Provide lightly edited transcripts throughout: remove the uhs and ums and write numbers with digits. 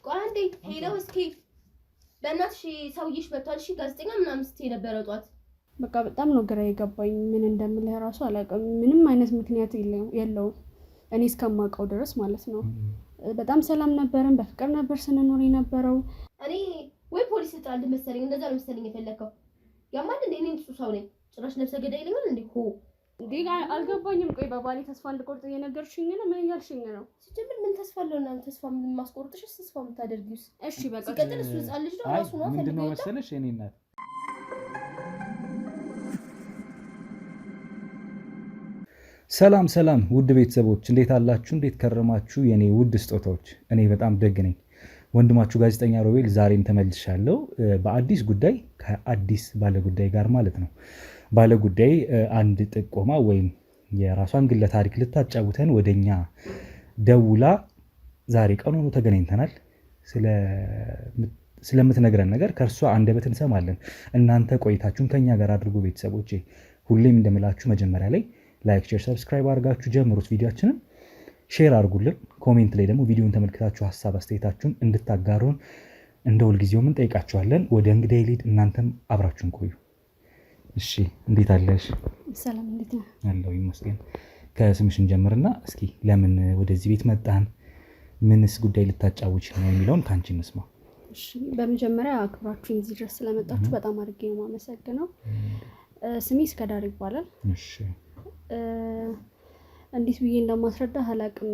ቋንዴ ሄሎ እስኪ በእናትሽ ሰውዬሽ መጥቷል እሺ ጋዜጠኛ ምናምን ስትይ ነበር ጧት በቃ በጣም ነው ግራ የገባኝ ምን እንደምልህ ራሱ አላውቅም ምንም አይነት ምክንያት የለውም እኔ እስከማውቀው ድረስ ማለት ነው በጣም ሰላም ነበርን በፍቅር ነበር ስንኖር የነበረው እኔ ወይ ፖሊስ ተጣል መሰለኝ እንደዛ ነው መሰለኝ የፈለከው ያማን እንደ እኔ ንጹህ ሰው ነኝ ጭራሽ ነፍሰ ገዳይ ይለኛል እንዴ ሆ ዲጋ አልገባኝም ቆይ በባሌ ተስፋ እንድቆርጥ እየነገርሽኝ ነው ምን እያልሽኝ ነው ሲጀምር ምን ተስፋ አለውና ተስፋ ምን ማስቆርጥሽ ተስፋ የምታደርጊው እሺ በቃ ሲቀጥል እሱ ህፃን ልጅ ነው ራሱ ነው ምንድነው መሰለሽ እኔ እናት ሰላም ሰላም ውድ ቤተሰቦች እንዴት አላችሁ እንዴት ከረማችሁ የኔ ውድ ስጦታዎች እኔ በጣም ደግ ነኝ ወንድማችሁ ጋዜጠኛ ሮቤል ዛሬም ተመልሻለሁ በአዲስ ጉዳይ ከአዲስ ባለ ጉዳይ ጋር ማለት ነው ባለ ጉዳይ አንድ ጥቆማ ወይም የራሷን ግለ ታሪክ ልታጫውተን ወደኛ ደውላ ዛሬ ቀን ሆኖ ተገናኝተናል ስለምትነግረን ነገር ከርሷ አንደበት እንሰማለን እናንተ ቆይታችሁን ከኛ ጋር አድርጉ ቤተሰቦቼ ሁሌም እንደምላችሁ መጀመሪያ ላይ ላይክ ሼር ሰብስክራይብ አድርጋችሁ ጀምሩት ቪዲዮአችንን ሼር አድርጉልን ኮሜንት ላይ ደግሞ ቪዲዮን ተመልክታችሁ ሐሳብ አስተያየታችሁን እንድታጋሩን እንደሁል ጊዜውም እንጠይቃችኋለን ወደ እንግዳይ ሊድ እናንተም አብራችሁን ቆዩ እሺ እንዴት አለሽ ሰላም እንዴት ነህ አለሁ ይመስገን ከስምሽን ጀምርና እስኪ ለምን ወደዚህ ቤት መጣን ምንስ ጉዳይ ልታጫውቺ ነው የሚለውን ካንቺ እንስማ እሺ በመጀመሪያ አክብራችሁኝ እዚህ ድረስ ስለመጣችሁ በጣም አድርጌ ነው የማመሰግነው ስሜ እስከዳር ይባላል እሺ እንዴት ብዬ እንደማስረዳ አላቅም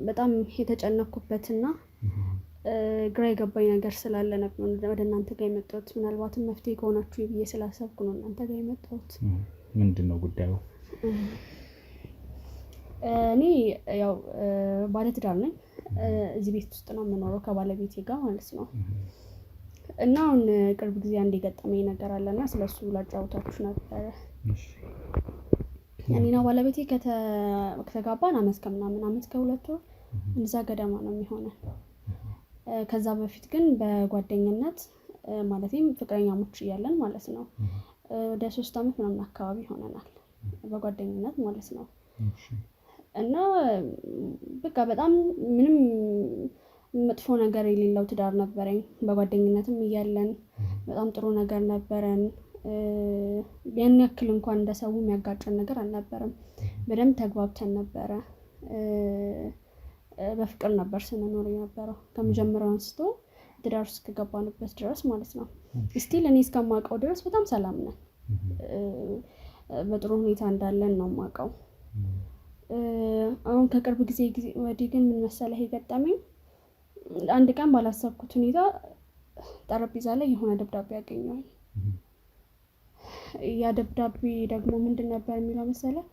በጣም የተጨነኩበትና ግራ የገባኝ ነገር ስላለ ነው ወደ እናንተ ጋር የመጣሁት ምናልባትም መፍትሄ ከሆናችሁ ብዬ ስላሰብኩ ነው እናንተ ጋር የመጣሁት ምንድነው ጉዳዩ እኔ ያው ባለትዳር ነኝ እዚህ ቤት ውስጥ ነው የምኖረው ከባለቤቴ ጋር ማለት ነው እና አሁን ቅርብ ጊዜ አንድ የገጠመኝ ነገር አለና ስለሱ ላጫውታችሁ ነበር እሺ እኔና ባለቤቴ ከተጋባን አመት ከምናምን አመት ከሁለት ወር እንደዛ ገደማ ነው የሚሆነው ከዛ በፊት ግን በጓደኝነት ማለትም ፍቅረኛሞች እያለን ማለት ነው ወደ 3 አመት ምናምን አካባቢ ሆነናል በጓደኝነት ማለት ነው እና በቃ በጣም ምንም መጥፎ ነገር የሌለው ትዳር ነበረኝ በጓደኝነትም እያለን በጣም ጥሩ ነገር ነበረን ያን ያክል እንኳን እንደሰው የሚያጋጨን ነገር አልነበረም በደንብ ተግባብተን ነበረ በፍቅር ነበር ስንኖር የነበረው ከመጀመሪያው አንስቶ ትዳር ውስጥ ከገባንበት ድረስ ማለት ነው ስቲል እኔ እስከማውቀው ድረስ በጣም ሰላም ነን በጥሩ ሁኔታ እንዳለን ነው የማውቀው አሁን ከቅርብ ጊዜ ወዲህ ግን ምን መሰለህ የገጠመኝ አንድ ቀን ባላሰብኩት ሁኔታ ጠረጴዛ ላይ የሆነ ደብዳቤ ያገኘሁኝ ያ ደብዳቤ ደግሞ ምንድን ነበር የሚለው መሰለህ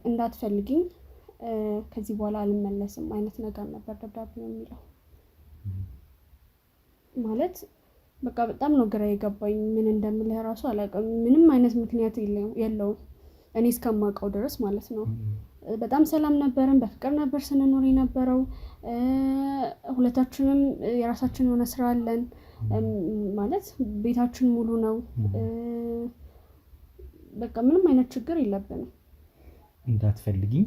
እንዳትፈልጊኝ ከዚህ በኋላ አልመለስም አይነት ነገር ነበር ደብዳቤው የሚለው ማለት በቃ በጣም ነው ግራ የገባኝ ምን እንደምልህ ራሱ አላውቅም ምንም አይነት ምክንያት የለውም እኔ እስከማውቀው ድረስ ማለት ነው በጣም ሰላም ነበርን በፍቅር ነበር ስንኖር የነበረው ሁለታችንም የራሳችን የሆነ ስራ አለን ማለት ቤታችን ሙሉ ነው በቃ ምንም አይነት ችግር የለብንም እንዳትፈልጊኝ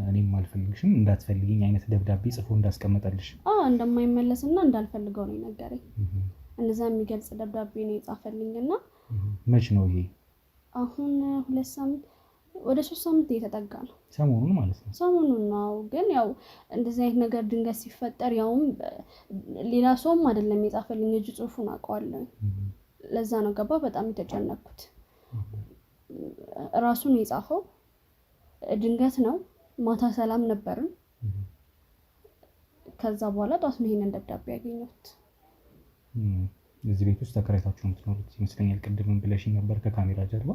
እኔም አልፈልግሽም እንዳትፈልጊኝ አይነት ደብዳቤ ጽፎ እንዳስቀመጠልሽ እንደማይመለስና እንዳልፈልገው ነው የነገረኝ እንደዛ የሚገልጽ ደብዳቤ ነው የጻፈልኝና መች ነው ይሄ አሁን 2 ሳምንት ወደ 3 ሳምንት እየተጠጋ ነው ሰሞኑን ማለት ነው ሰሞኑን ነው ግን ያው እንደዚህ አይነት ነገር ድንገት ሲፈጠር ያውም ሌላ ሰውም አይደለም የጻፈልኝ እጅ ጽሁፉን አውቀዋለሁ ለዛ ነው ገባ በጣም የተጨነኩት ራሱን የጻፈው ድንገት ነው ማታ ሰላም ነበርን ከዛ በኋላ ጧት ነው ይሄንን ደብዳቤ ያገኘሁት እዚህ ቤት ውስጥ ተከራይታችሁ የምትኖሩት ይመስለኛል ቅድም ብለሽኝ ነበር ከካሜራ ጀርባ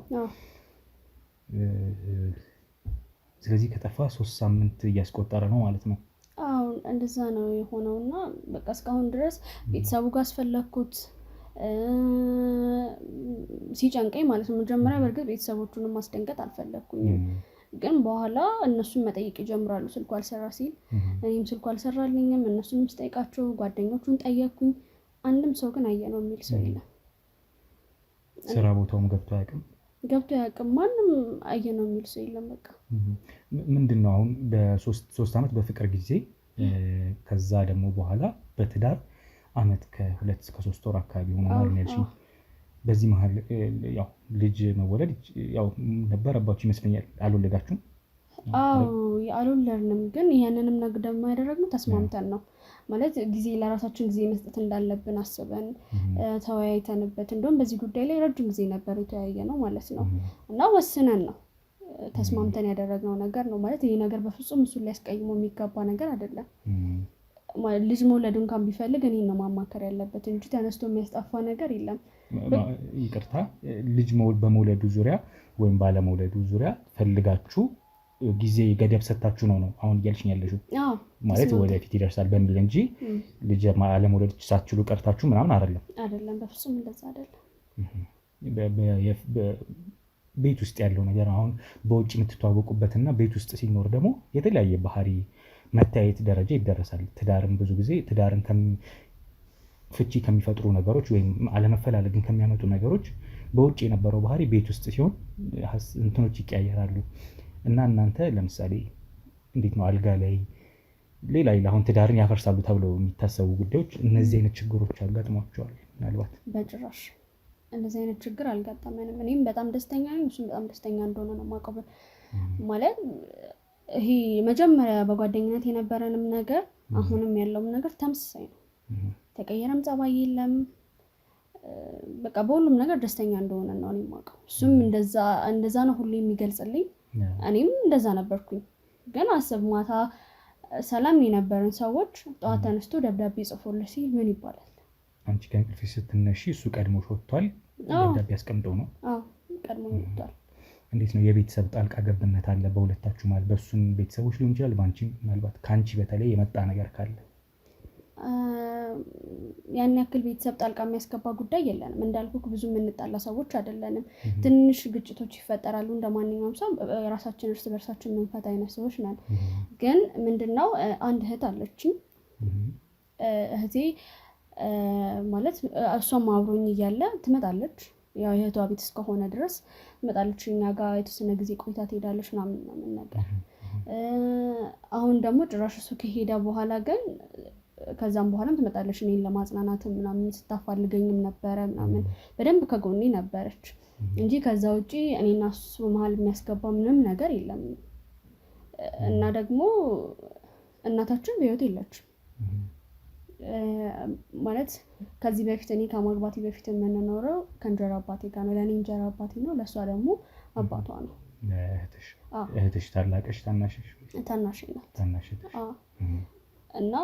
ስለዚህ ከጠፋ 3 ሳምንት እያስቆጠረ ነው ማለት ነው አዎ እንደዛ ነው የሆነውና በቃ እስካሁን ድረስ ቤተሰቡ ጋር አስፈለኩት ሲጨንቀኝ ማለት ነው መጀመሪያ በርግጥ ቤተሰቦቹንም ማስደንገጥ አልፈለኩኝም ግን በኋላ እነሱን መጠየቅ ይጀምራሉ ስልኩ አልሰራ ሲል እኔም ስልኩ አልሰራልኝም እነሱንም ስጠይቃቸው ጓደኞቹን ጠየቅኩኝ አንድም ሰው ግን አየነው የሚል ሰው የለም ስራ ቦታውም ገብቶ አያውቅም ገብቶ ያውቅም ማንም አየነው የሚል ሰው የለም። በቃ ምንድነው አሁን በ3 ዓመት በፍቅር ጊዜ ከዛ ደግሞ በኋላ በትዳር አመት ከ2 እስከ 3 ወር አካባቢ ሆኗል ማለት ነው። በዚህ መሀል ያው ልጅ መወለድ ያው ነበረባችሁ ይመስለኛል። አልወለዳችሁም? አዎ አልወለድንም፣ ግን ይሄንንም ነገር ደግሞ ያደረግነው ተስማምተን ነው ማለት ጊዜ ለራሳችን ጊዜ መስጠት እንዳለብን አስበን ተወያይተንበት፣ እንደውም በዚህ ጉዳይ ላይ ረጅም ጊዜ ነበር የተወያየነው ማለት ነው። እና ወስነን ነው ተስማምተን ያደረግነው ነገር ነው ማለት ይሄ ነገር በፍጹም እሱን ሊያስቀይመው የሚገባ ነገር አይደለም። ልጅ መውለድ እንኳን ቢፈልግ እኔን ነው ማማከር ያለበት እንጂ ተነስቶ የሚያስጠፋ ነገር የለም። ይቅርታ፣ ልጅ በመውለዱ ዙሪያ ወይም ባለመውለዱ ዙሪያ ፈልጋችሁ ጊዜ ገደብ ሰጣችሁ ነው አሁን እያልሽኝ ያለሽው? ማለት ወደፊት ይደርሳል በሚል እንጂ ልጅ አለመውለድ ሳትችሉ ቀርታችሁ ምናምን አይደለም። አይደለም፣ በፍጹም እንደዛ አይደለም። ቤት ውስጥ ያለው ነገር አሁን በውጭ የምትተዋወቁበትና ቤት ውስጥ ሲኖር ደግሞ የተለያየ ባህሪ መታየት ደረጃ ይደረሳል። ትዳርም ብዙ ጊዜ ትዳርን ፍቺ ከሚፈጥሩ ነገሮች ወይም አለመፈላለግን ከሚያመጡ ነገሮች በውጭ የነበረው ባህሪ ቤት ውስጥ ሲሆን እንትኖች ይቀያየራሉ። እና እናንተ ለምሳሌ እንዴት ነው አልጋ ላይ ሌላ አሁን ትዳርን ያፈርሳሉ ተብለው የሚታሰቡ ጉዳዮች እነዚህ አይነት ችግሮች አጋጥሟቸዋል? ምናልባት በጭራሽ እንደዚህ አይነት ችግር አልጋጠመንም። እኔም በጣም ደስተኛ ነኝ፣ እሱም በጣም ደስተኛ እንደሆነ ነው የማውቀው። ማለት ይሄ መጀመሪያ በጓደኝነት የነበረንም ነገር አሁንም ያለውም ነገር ተመሳሳይ ነው። ተቀየረም ጸባይ የለም። በቃ በሁሉም ነገር ደስተኛ እንደሆነ ነው እኔ የማውቀው። እሱም እንደዛ ነው ሁሉ የሚገልጽልኝ። እኔም እንደዛ ነበርኩኝ። ግን አስብ ማታ ሰላም የነበረን ሰዎች ጠዋት ተነስቶ ደብዳቤ ጽፎልሽ ሲል ምን ይባላል? አንቺ ከእንቅልፍሽ ስትነሺ እሱ ቀድሞ ወጥቷል፣ ደብዳቤ አስቀምጠው ነው? አዎ ቀድሞ ወጥቷል። እንዴት ነው የቤተሰብ ጣልቃ ገብነት አለ በሁለታችሁ ማለት? በሱም ቤተሰቦች ሊሆን ይችላል፣ በአንቺም ምናልባት ከአንቺ በተለይ የመጣ ነገር ካለ? ያን ያክል ቤተሰብ ጣልቃ የሚያስገባ ጉዳይ የለንም። እንዳልኩክ ብዙ የምንጣላ ሰዎች አይደለንም። ትንሽ ግጭቶች ይፈጠራሉ እንደማንኛውም ሰው፣ ራሳችን እርስ በርሳችን የምንፈታ አይነት ሰዎች ነን። ግን ምንድነው አንድ እህት አለችኝ። እህቴ ማለት እሷም አብሮኝ እያለ ትመጣለች። ያው የእህቷ ቤት እስከሆነ ድረስ ትመጣለች፣ እኛ ጋር የተወሰነ ጊዜ ቆይታ ትሄዳለች ምናምን ነገር። አሁን ደግሞ ጭራሽ እሱ ከሄደ በኋላ ግን ከዛም በኋላም ትመጣለች እኔን ለማጽናናት ምናምን፣ ስታፋልገኝም ነበረ ምናምን፣ በደንብ ከጎኔ ነበረች እንጂ ከዛ ውጪ እኔና እሱ መሀል የሚያስገባ ምንም ነገር የለም። እና ደግሞ እናታችን በህይወት የለችም። ማለት ከዚህ በፊት እኔ ከማግባቴ በፊት የምንኖረው ከእንጀራ አባቴ ጋር ነው። ለእኔ እንጀራ አባቴ ነው፣ ለእሷ ደግሞ አባቷ ነው። እህትሽ ታላቅሽ ታናሽሽ? ታናሽ ናት። ታናሽ። እና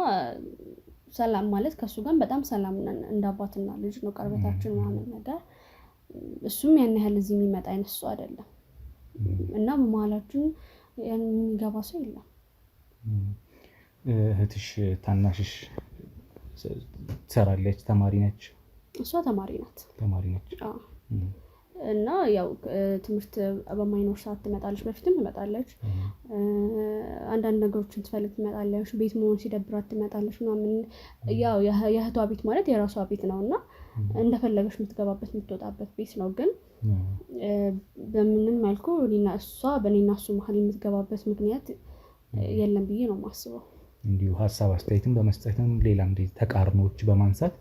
ሰላም ማለት ከሱ ጋር በጣም ሰላም ነን፣ እንደ አባትና ልጅ ነው ቀርበታችን ምናምን ነገር። እሱም ያን ያህል እዚህ የሚመጣ አይነት ሰው አይደለም። እና በመሀላችን ያን የሚገባ ሰው የለም። እህትሽ ታናሽሽ ትሰራለች? ተማሪ ነች? እሷ ተማሪ ናት። ተማሪ ነች። እና ያው ትምህርት በማይኖር ሰዓት ትመጣለች፣ በፊትም ትመጣለች። አንዳንድ ነገሮችን ትፈልግ ትመጣለች፣ ቤት መሆን ሲደብራት ትመጣለች ምናምን። ያው የእህቷ ቤት ማለት የራሷ ቤት ነው እና እንደፈለገች የምትገባበት የምትወጣበት ቤት ነው። ግን በምንም መልኩ በእኔና እሱ መሀል የምትገባበት ምክንያት የለም ብዬ ነው የማስበው። እንዲሁ ሀሳብ አስተያየትን በመስጠትም ሌላም ተቃርኖዎች በማንሳት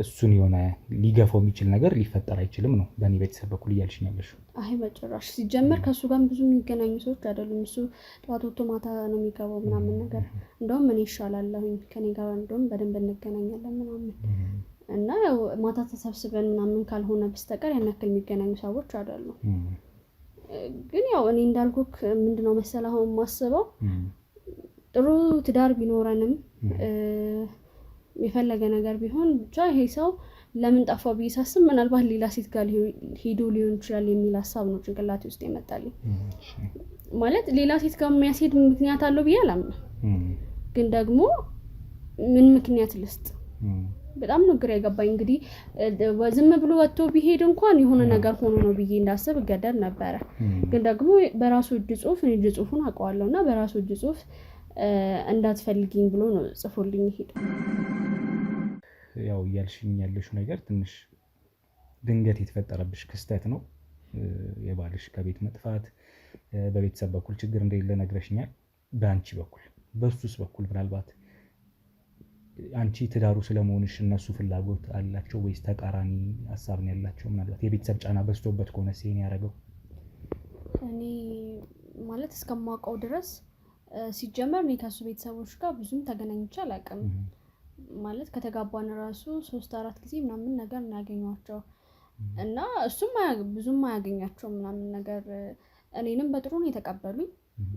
እሱን የሆነ ሊገፋው የሚችል ነገር ሊፈጠር አይችልም ነው በእኔ ቤተሰብ በኩል እያልሽኝ ያለሽው? አይ በጭራሽ። ሲጀመር ከእሱ ጋር ብዙ የሚገናኙ ሰዎች አይደሉም። እሱ ጠዋት ወጥቶ ማታ ነው የሚገባው ምናምን ነገር። እንደውም እኔ ይሻላለሁኝ ከኔ ጋር እንደውም በደንብ እንገናኛለን ምናምን። እና ያው ማታ ተሰብስበን ምናምን ካልሆነ በስተቀር ያን ያክል የሚገናኙ ሰዎች አይደሉም። ግን ያው እኔ እንዳልኩክ ምንድነው መሰለህ አሁን የማስበው ጥሩ ትዳር ቢኖረንም የፈለገ ነገር ቢሆን ብቻ ይሄ ሰው ለምን ጠፋ ብዬ ሳስብ ምናልባት ሌላ ሴት ጋር ሄዶ ሊሆን ይችላል የሚል ሀሳብ ነው ጭንቅላቴ ውስጥ የመጣልኝ። ማለት ሌላ ሴት ጋር የሚያስሄድ ምክንያት አለው ብዬ አላምንም። ግን ደግሞ ምን ምክንያት ልስጥ? በጣም ነው ግራ የገባኝ። እንግዲህ ዝም ብሎ ወጥቶ ቢሄድ እንኳን የሆነ ነገር ሆኖ ነው ብዬ እንዳስብ እገደድ ነበረ። ግን ደግሞ በራሱ እጅ ጽሁፍ እኔ እጅ ጽሁፉን አውቀዋለሁ እና በራሱ እጅ ጽሁፍ እንዳትፈልጊኝ ብሎ ነው ጽፎልኝ ሄደ። ያው እያልሽኝ ያለሽው ነገር ትንሽ ድንገት የተፈጠረብሽ ክስተት ነው። የባልሽ ከቤት መጥፋት በቤተሰብ በኩል ችግር እንደሌለ ነግረሽኛል። በአንቺ በኩል በሱስ በኩል ምናልባት አንቺ ትዳሩ ስለመሆንሽ እነሱ ፍላጎት አላቸው ወይስ ተቃራኒ ሀሳብ ነው ያላቸው? ምናልባት የቤተሰብ ጫና በዝቶበት ከሆነ ሲሄን ያደረገው እኔ ማለት እስከማውቀው ድረስ ሲጀመር እኔ ከሱ ቤተሰቦች ጋር ብዙም ተገናኝቼ አላውቅም። ማለት ከተጋባን ራሱ 3-4 ጊዜ ምናምን ነገር እናገኛቸው እና እሱም ብዙም አያገኛቸው ምናምን ነገር እኔንም በጥሩ ነው የተቀበሉኝ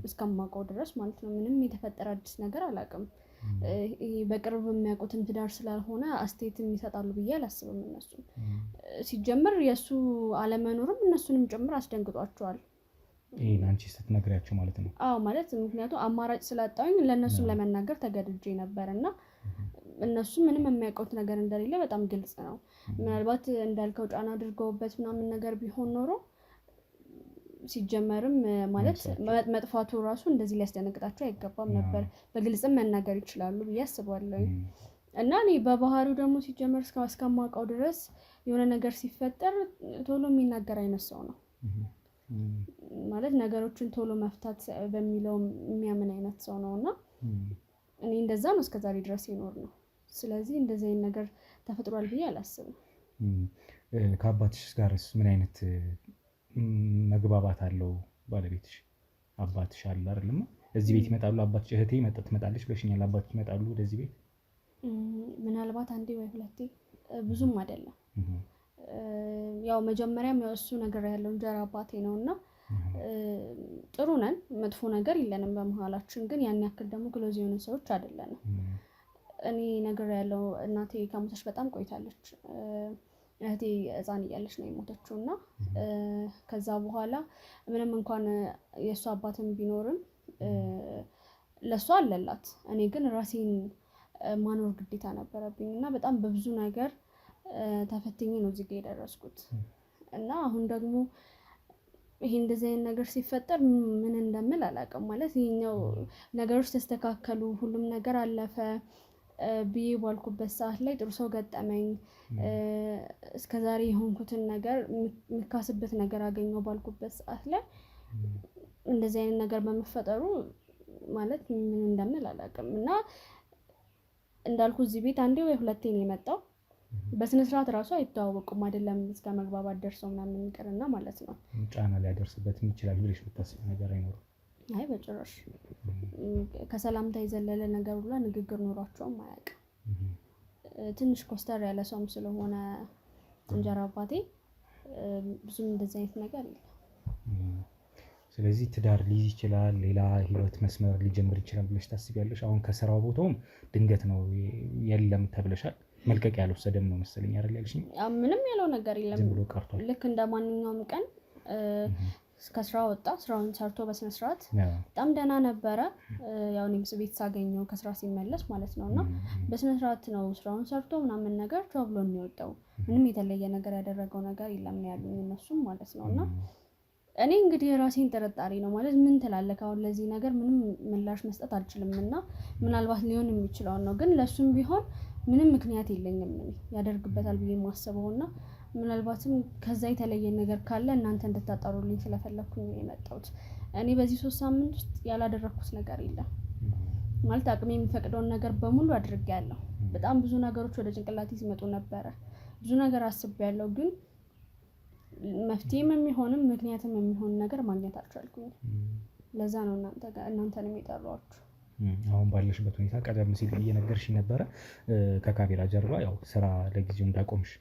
እስከማውቀው ድረስ ማለት ነው። ምንም የተፈጠረ አዲስ ነገር አላውቅም። በቅርብ የሚያውቁትን ትዳር ስላልሆነ አስተያየትም ይሰጣሉ ብዬ አላስብም። እነሱ ሲጀምር የእሱ አለመኖርም እነሱንም ጭምር አስደንግጧቸዋል። ይሄን አንቺ ስትነግሪያቸው ማለት ነው? አዎ ማለት ምክንያቱም አማራጭ ስላጣሁኝ ለእነሱም ለመናገር ተገድጄ ነበር እና እነሱ ምንም የሚያውቁት ነገር እንደሌለ በጣም ግልጽ ነው። ምናልባት እንዳልከው ጫና አድርገውበት ምናምን ነገር ቢሆን ኖሮ ሲጀመርም ማለት መጥፋቱ ራሱ እንደዚህ ሊያስደነግጣቸው አይገባም ነበር። በግልጽም መናገር ይችላሉ ብዬ አስባለሁ። እና እኔ በባህሪው ደግሞ ሲጀመር እስከማውቀው ድረስ የሆነ ነገር ሲፈጠር ቶሎ የሚናገር አይነት ሰው ነው። ማለት ነገሮችን ቶሎ መፍታት በሚለው የሚያምን አይነት ሰው ነው እና እኔ እንደዛ ነው እስከዛሬ ድረስ ይኖር ነው። ስለዚህ እንደዚህ አይነት ነገር ተፈጥሯል ብዬ አላስብም። ከአባትሽ ጋርስ ምን አይነት መግባባት አለው ባለቤትሽ? አባትሽ አለ አይደለም? እዚህ ቤት ይመጣሉ? አባትሽ እህቴ ትመጣለች ብለሽኛል። አባትሽ ይመጣሉ ወደዚህ ቤት? ምናልባት አንዴ ወይ ሁለቴ፣ ብዙም አይደለም። ያው መጀመሪያም ያው እሱ ነገር ያለው እንጀራ አባቴ ነውና ጥሩ ነን፣ መጥፎ ነገር የለንም በመሃላችን። ግን ያን ያክል ደግሞ ክሎዝ የሆነ ሰዎች አይደለንም። እኔ ነገር ያለው እናቴ ከሞተች በጣም ቆይታለች። እህቴ ሕፃን እያለች ነው የሞተችው እና ከዛ በኋላ ምንም እንኳን የእሱ አባትም ቢኖርም ለእሷ አለላት። እኔ ግን ራሴን ማኖር ግዴታ ነበረብኝ እና በጣም በብዙ ነገር ተፈትኜ ነው እዚህ ጋር የደረስኩት እና አሁን ደግሞ ይሄ እንደዚህ አይነት ነገር ሲፈጠር ምን እንደምል አላውቅም። ማለት ይሄኛው ነገሮች ተስተካከሉ፣ ሁሉም ነገር አለፈ ብዬ ባልኩበት ሰዓት ላይ ጥሩ ሰው ገጠመኝ፣ እስከዛሬ የሆንኩትን ነገር የምካስበት ነገር አገኘው ባልኩበት ሰዓት ላይ እንደዚህ አይነት ነገር በመፈጠሩ ማለት ምን እንደምል አላውቅም። እና እንዳልኩ እዚህ ቤት አንዴ ወይ ሁለቴ ነው የመጣው። በስነ ስርዓት ራሱ አይተዋወቁም፣ አይደለም እስከ መግባባት ደርሰው ምናምን ይቅርና ማለት ነው። ጫና ሊያደርስበት ይችላል ብለሽ የምታስቢው ነገር አይኖርም? አይ በጭራሽ። ከሰላምታ የዘለለ ነገር ሁላ ንግግር ኖሯቸውም አያውቅም። ትንሽ ኮስተር ያለ ሰውም ስለሆነ እንጀራ አባቴ ብዙም እንደዚህ አይነት ነገር የለም። ስለዚህ ትዳር ሊይዝ ይችላል፣ ሌላ ህይወት መስመር ሊጀምር ይችላል ብለሽ ታስቢያለሽ? አሁን ከስራው ቦታውም ድንገት ነው የለም ተብለሻል። መልቀቅ ያልወሰደም ነው መሰለኝ አይደል ያልሽኝ? ምንም ያለው ነገር የለም፣ ዝም ብሎ ቀርቷል። ልክ እንደ ማንኛውም ቀን ከስራ ወጣ፣ ስራውን ሰርቶ በስነ ስርዓት በጣም ደህና ነበረ። ያው እኔም ቤት ሳገኘው ከስራ ሲመለስ ማለት ነው እና በስነ ስርዓት ነው ስራውን ሰርቶ ምናምን ነገር ተብሎ ነው የወጣው። ምንም የተለየ ነገር ያደረገው ነገር የለም ነው ያሉኝ እነሱም ማለት ነው። እና እኔ እንግዲህ የራሴን ጥርጣሬ ነው ማለት ምን ትላለህ? አሁን ለዚህ ነገር ምንም ምላሽ መስጠት አልችልም እና ምናልባት ሊሆን የሚችለውን ነው። ግን ለሱም ቢሆን ምንም ምክንያት የለኝም እኔ ያደርግበታል ብዬ የማስበው እና ምናልባትም ከዛ የተለየ ነገር ካለ እናንተ እንድታጣሩልኝ ስለፈለኩኝ ነው የመጣሁት። እኔ በዚህ 3 ሳምንት ውስጥ ያላደረኩት ነገር የለም ማለት አቅሜ የሚፈቅደውን ነገር በሙሉ አድርጌያለሁ። በጣም ብዙ ነገሮች ወደ ጭንቅላቴ ሲመጡ ነበረ፣ ብዙ ነገር አስቤያለሁ። ግን መፍትሄም የሚሆንም ምክንያትም የሚሆን ነገር ማግኘት አልቻልኩኝ። ለዛ ነው እናንተንም የጠራኋችሁ። አሁን ባለሽበት ሁኔታ ቀደም ሲል እየነገርሽኝ ነበረ ከካሜራ ጀርባ ያው ስራ ለጊዜው እንዳቆምሽ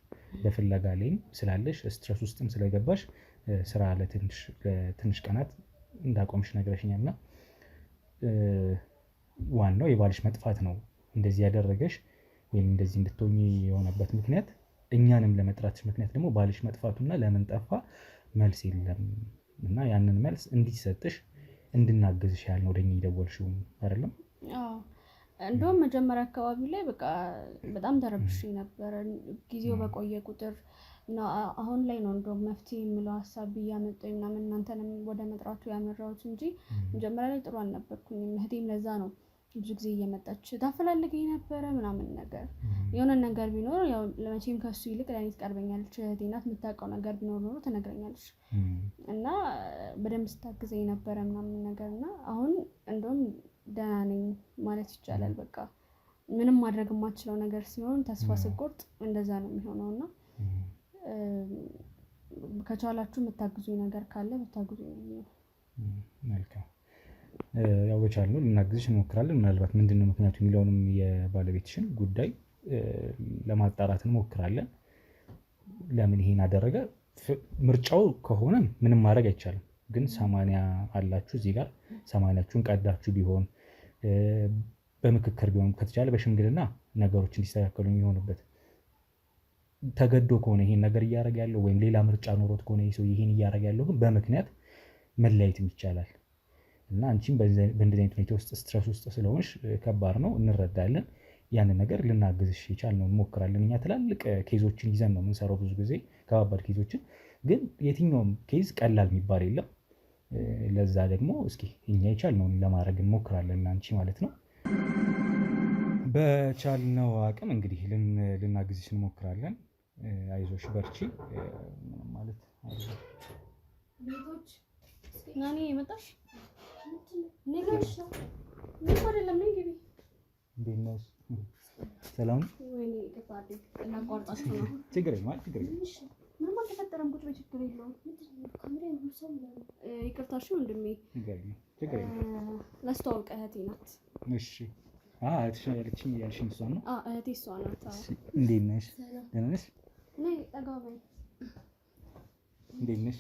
በፍለጋ ላይም ስላለሽ ስትረስ ውስጥም ስለገባሽ ስራ ለትንሽ ቀናት እንዳቆምሽ ነግረሽኛል። እና ዋናው የባልሽ መጥፋት ነው እንደዚህ ያደረገሽ ወይም እንደዚህ እንድትሆኚ የሆነበት ምክንያት፣ እኛንም ለመጥራትሽ ምክንያት ደግሞ ባልሽ መጥፋቱና ለምን ጠፋ መልስ የለም እና ያንን መልስ እንዲሰጥሽ እንድናገዝሽ ያህል ነው ወደኛ የደወልሽው አይደለም? አዎ እንደውም መጀመሪያ አካባቢ ላይ በቃ በጣም ተረብሼ ነበር። ጊዜው በቆየ ቁጥር እና አሁን ላይ ነው እንደውም መፍትሄ የምለው ሀሳብ እያመጣኝ ምናምን እናንተንም ወደ መጥራቱ ያመራሁት እንጂ መጀመሪያ ላይ ጥሩ አልነበርኩኝም። እህቴም ለዛ ነው ብዙ ጊዜ እየመጣች ታፈላልገኝ ነበረ ምናምን ነገር የሆነ ነገር ቢኖር ያው ለመቼም ከሱ ይልቅ ለኔ ትቀርበኛለች። እህቴ ናት፣ የምታውቀው ነገር ቢኖር ኖሮ ትነግረኛለች እና በደንብ ስታግዘኝ ነበረ ምናምን ነገርና አሁን እንደውም ደህና ነኝ ማለት ይቻላል። በቃ ምንም ማድረግ የማትችለው ነገር ሲሆን ተስፋ ስቆርጥ እንደዛ ነው የሚሆነውና ከቻላችሁ የምታግዙኝ ነገር ካለ ብታግዙኝ ነው። መልካም ያው በቻልነው ልናግዝሽ እንሞክራለን። ምናልባት ምንድነው ምክንያቱ የሚለውንም የባለቤትሽን ጉዳይ ለማጣራት እንሞክራለን። ለምን ይሄን አደረገ? ምርጫው ከሆነ ምንም ማድረግ አይቻልም። ግን 80 አላችሁ እዚህ ጋር 80ችሁን ቀዳችሁ ቢሆን በምክክር ቢሆን ከተቻለ በሽምግልና ነገሮች እንዲስተካከሉ የሚሆኑበት ተገዶ ከሆነ ይሄን ነገር እያደረገ ያለው ወይም ሌላ ምርጫ ኖሮት ከሆነ ይሄ ሰው ይሄን እያደረገ ያለው ግን በምክንያት መለያየትም ይቻላል። እና አንቺም በእንደዚህ አይነት ሁኔታ ውስጥ ስትረስ ውስጥ ስለሆንሽ ከባድ ነው፣ እንረዳለን። ያንን ነገር ልናግዝሽ የቻልነው እንሞክራለን። እኛ ትላልቅ ኬዞችን ይዘን ነው የምንሰራው፣ ብዙ ጊዜ ከባባድ ኬዞችን። ግን የትኛውም ኬዝ ቀላል የሚባል የለም። ለዛ ደግሞ እስኪ እኛ የቻልነውን ለማድረግ እንሞክራለን፣ አንቺ ማለት ነው። በቻልነው አቅም እንግዲህ ልናግዝሽ እንሞክራለን። አይዞሽ በርቺ ማለት ቤቶች ናኒ የመጣሽ ነገርሽ ነው ምን አይደለም ነኝ ግቢ እንዴት ነሽ? ሰላም ወይኔ ከፋዴ እናቋርጣችሁ ነው። ችግር የለም ችግር የለም ምንም አልተፈጠረም። ቁጭ በችግር የለውም። ካሜራ ነው ሰው ነው ይቅርታሽ ወንድሜ ችግር የለም ላስተዋውቅ እህቴ ናት። እሺ እህትሽ ያለችኝ ያልሽኝ እሷ ነው? እህቴ እሷ ናት። እንዴት ነሽ? ደህና ነሽ? ነይ ጠጋ በይ። እንዴት ነሽ?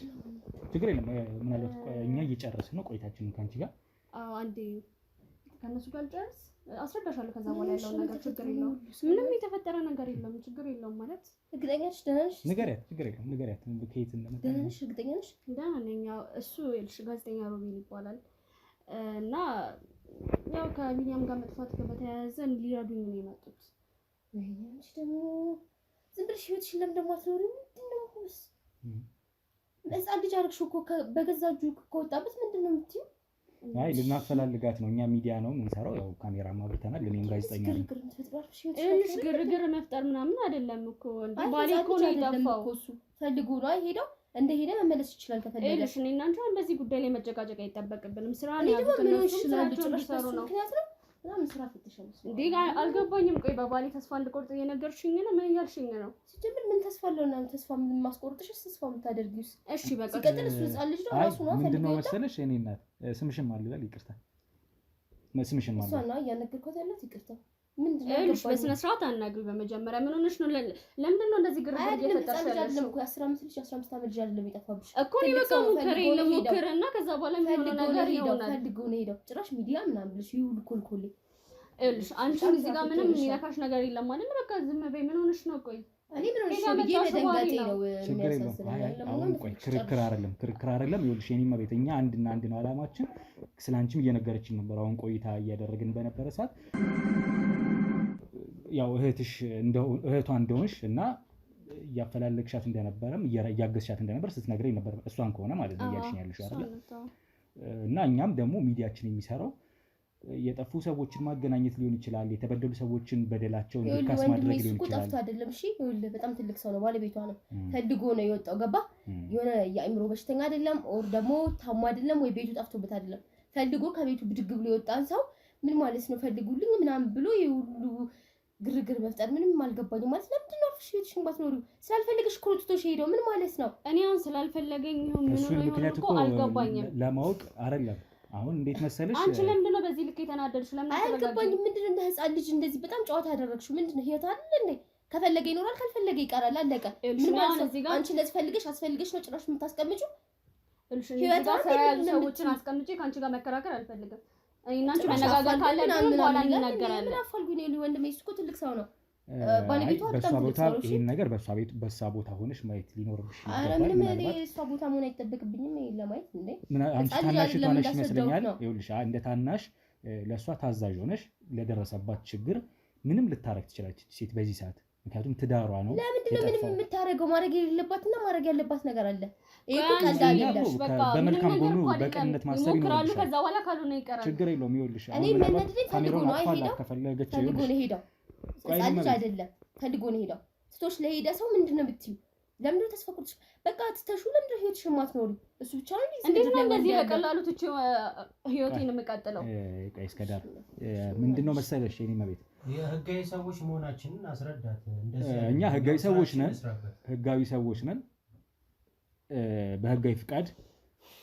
ችግር የለም ምናልባት እኛ እየጨረስን ነው ቆይታችንን ከአንቺ ጋር። አንዴ ከእነሱ ጋር ልጨርስ አስረዳሻለሁ። ከዛ በኋላ ያለውን ነገር ችግር የለውም። ምንም የተፈጠረ ነገር የለም። ችግር የለውም ማለት እርግጠኛ ነሽ? ደህና ነሽ? ንገሪያት። ችግር የለም ንገሪያት ከየት እንደመጣ። ደህና ነሽ? እርግጠኛ ነሽ? ደህና ነኝ። እሱ ጋዜጠኛ ሮቤል ይባላል እና ያው ከቢኒያም ጋር መጥፋት በተያያዘ ሊረዱኝ ነው የመጡት። ወይኔ ደግሞ ዝም ብለሽ ህይወትሽን ለምን ደግሞ አትኖሪም? ምንድነው ሆስ ህፃን ልጅ አደረግሽው እኮ በገዛ እጁ ከወጣበት ምንድነው የምትይው? አይ ልናፈላልጋት ነው። እኛ ሚዲያ ነው የምንሰራው። ያው ካሜራ ማብርተናል። እኔም ጋዜጠኛ ነኝ። ግርግር መፍጠር ምናምን አይደለም እኮ እንዴ ባሌ እኮ ነው የጠፋው። ፈልጉ ነው አይሄደው እንደሄደ መመለስ ይችላል ከፈለገ። እሺ እኔ እና አንቺ በዚህ ጉዳይ ላይ መጨቃጨቅ አይጠበቅብንም። ስራ ነው ያሉት ነው ስራቸው ነው። ምክንያት ነው በጣም ስራ ፍትሻለሽ እንዴ አልገባኝም። ቆይ በባሌ ተስፋ እንድቆርጥ እየነገርሽኝ ነው? ምን እያልሽኝ ነው? ሲጀምር ምን ተስፋ አለውና ተስፋ ምን ማስቆርጥሽ? ተስፋ የምታደርጊውስ? እሺ በቃ ሲቀጥል እሱ ህፃን ልጅ ነው ራሱ ነው። ምንድነው መሰለሽ እኔ እናት ስምሽን ማን ልበል? ይቅርታ ስምሽን ማን ልበል? እሷ ነው እያነገርኳት ያላት። ይቅርታ ምንድነው? እሺ በስነ ስርዓት አናግሪ። በመጀመሪያ ምን ሆነሽ ነው? ለምንድን ነው እንደዚህ ግርግር እየፈጠርሽ ያለሽው? እኮ 15 ልጅ 15 ዓመት ልጅ አይደለም የጠፋብሽ እኮ ነው። በቃ ሞክርና ከዛ በኋላ የሚሆነው ነገር ይሆናል። ፈልጎ ነው ሄደው ጭራሽ ሚዲያ ምናምን ብለሽ ይሁን ኮልኮሌ እልሽ አንቺ እዚህ ጋር ምንም የሚነካሽ ነገር የለም ማለት ነው። በቃ ዝም በይ። ምን ሆነሽ ነው? ቆይ እኔ ምን ሆነሽ ነው? በደንጋጤ ነው የሚያሳስበው። አሁን ቆይ ክርክር አይደለም። ይኸውልሽ የኔማ ቤት እኛ አንድና አንድ ነው አላማችን። ስላንቺም እየነገረችኝ ነበር አሁን ቆይታ እያደረግን በነበረ ሰዓት ያው እህቷ እንደሆንሽ እና እያፈላለግሻት እንደነበረም እያገዝሻት እንደነበር ስትነግረኝ ነበር። እሷን ከሆነ ማለት ነው እያልሽኝ ያለሽው አይደል? እና እኛም ደግሞ ሚዲያችን የሚሰራው የጠፉ ሰዎችን ማገናኘት ሊሆን ይችላል። የተበደሉ ሰዎችን በደላቸውን እንዲካስ ማድረግ ሊሆን ይችላል። ጠፍቶ አይደለም። እሺ ይኸውልህ በጣም ትልቅ ሰው ነው፣ ባለቤቷ ነው። ፈልጎ ነው የወጣው። ገባ? የሆነ የአእምሮ በሽተኛ አይደለም፣ ኦር ደግሞ ታሞ አይደለም፣ ወይ ቤቱ ጠፍቶበት አይደለም። ፈልጎ ከቤቱ ብድግ ብሎ የወጣን ሰው ምን ማለት ነው? ፈልጉልኝ ምናምን ብሎ የሁሉ ግርግር መፍጠር ምንም አልገባኝም። ማለት ለምንድን ነው አፍሽ ቤትሽን ባትኖሪው? ስላልፈለገሽ እኮ ትቶሽ ሄደው ምን ማለት ነው? እኔ አሁን ስላልፈለገኝ ምን እኮ አልገባኝም። ለማወቅ አይደለም አሁን እንዴት መሰለሽ? አንቺ ለምንድን ነው በዚህ ልክ የተናደድሽ? ለምን አልገባኝም። ምንድነው እንደ ህፃን ልጅ እንደዚህ በጣም ጨዋታ ያደረግሽው? ምንድነው? ህይወት አይደል እንዴ? ከፈለገ ይኖራል፣ ካልፈለገ ይቀራል። አለቀ። ምን ማለት ነው? አንቺ ለዚህ ፈልገሽ አስፈልገሽ ነው ጭራሽ የምታስቀምጪው? ህይወት አይደል? ሰዎችን አስቀምጪ ከአንቺ ጋር መከራከር አልፈልግም። እኔና አንቺ መነጋገር ካለብን በኋላ እንነጋገራለን። ምን አፋልጉኝ ነው? ወንድሜ እሱ እኮ ትልቅ ሰው ነው። ባለቤቷ በሷ ቦታ ይሄን ነገር በሷ ቦታ ሆነሽ ማየት ሊኖርብሽ ይችላል። አረ ምንም እሷ ቦታ መሆን አይጠበቅብኝም ለማየት እንዴ። አንቺ ታናሽ ሆነሽ ይመስለኛል። ይኸውልሽ እንደ ታናሽ ለሷ ታዛዥ ሆነሽ ለደረሰባት ችግር ምንም ልታረግ ትችላለች ሴት በዚህ ሰዓት። ምክንያቱም ትዳሯ ነው። ለምንድን ነው ምንም የምታረገው? ማድረግ የሌለባትና ማድረግ ያለባት ነገር አለ። ይሄ ቀልድ አይደለም። በመልካም ጎኑ በቅንነት ማሰብ ይኖርሻል። ከዛ በኋላ ካልሆነ ይቀራል። ችግር የለውም። ይኸውልሽ እኔ መነድልኝ ፈልጎ ነው አይሄደው ከፈለገች ፈልጎ ነው ሄደው ልጅ አይደለም ፈልጎ ነው ሄደው። ስቶሽ ለሄደ ሰው ምንድነው ብትዩ? ለምን ነው ተስፋ ቆርጥሽ? በቃ ትተሹ ለምን ነው ህይወትሽ ማትኖሪ? እሱ ብቻ ነው እንዴ ነው እንደዚህ በቀላሉ ትቼ ህይወቴን የምቀጥለው? ቀይስ ከዳር ምንድነው መሰለሽ የኔ መቤት የህጋዊ ሰዎች መሆናችንን አስረዳት። እንደዚህ እኛ ህጋዊ ሰዎች ነን። ህጋዊ ሰዎች ነን። በህጋዊ ፍቃድ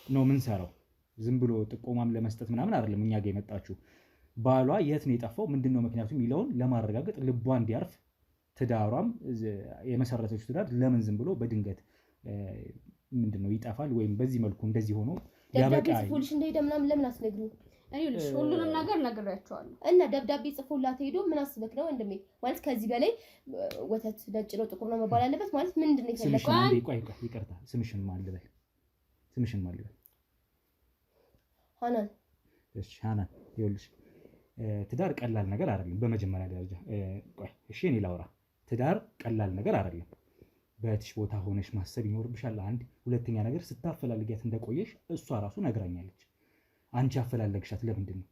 ነው የምንሰራው። ዝም ብሎ ጥቆማም ለመስጠት ምናምን አይደለም እኛ ጋር የመጣችሁ። ባሏ የት ነው የጠፋው ምንድነው ምክንያቱ የሚለውን ለማረጋገጥ ልቧ እንዲያርፍ ትዳሯም የመሰረተችው ትዳር ለምን ዝም ብሎ በድንገት ምንድነው ይጠፋል ወይም በዚህ መልኩ እንደዚህ ሆኖ ያበቃ ጽፎልሽ እንደሄደ ምናምን ለምን አስነግሩኝ? እኔ ልጅ ሁሉንም ነገር ነግሬያቸዋለሁ። እና ደብዳቤ ጽፎላት ሄዶ ምን አስበክ ነው ወንድሜ? ማለት ከዚህ በላይ ወተት ነጭ ነው ጥቁር ነው መባል አለበት ማለት ምንድነው የፈለከው? ቆይ ይቅርታ፣ ስምሽን ማን ልበል? ስምሽን ማን ልበል? ሃናን። እሺ ሃናን፣ ይኸውልሽ ትዳር ቀላል ነገር አይደለም። በመጀመሪያ ደረጃ ቆይ እሺ እኔ ላውራ። ትዳር ቀላል ነገር አይደለም። በእህትሽ ቦታ ሆነሽ ማሰብ ይኖርብሻል። አንድ ሁለተኛ ነገር ስታፈላልጊያት እንደቆየሽ እሷ ራሱ ነግራኛለች። አንቺ አፈላለግሻት ለምንድን ነው?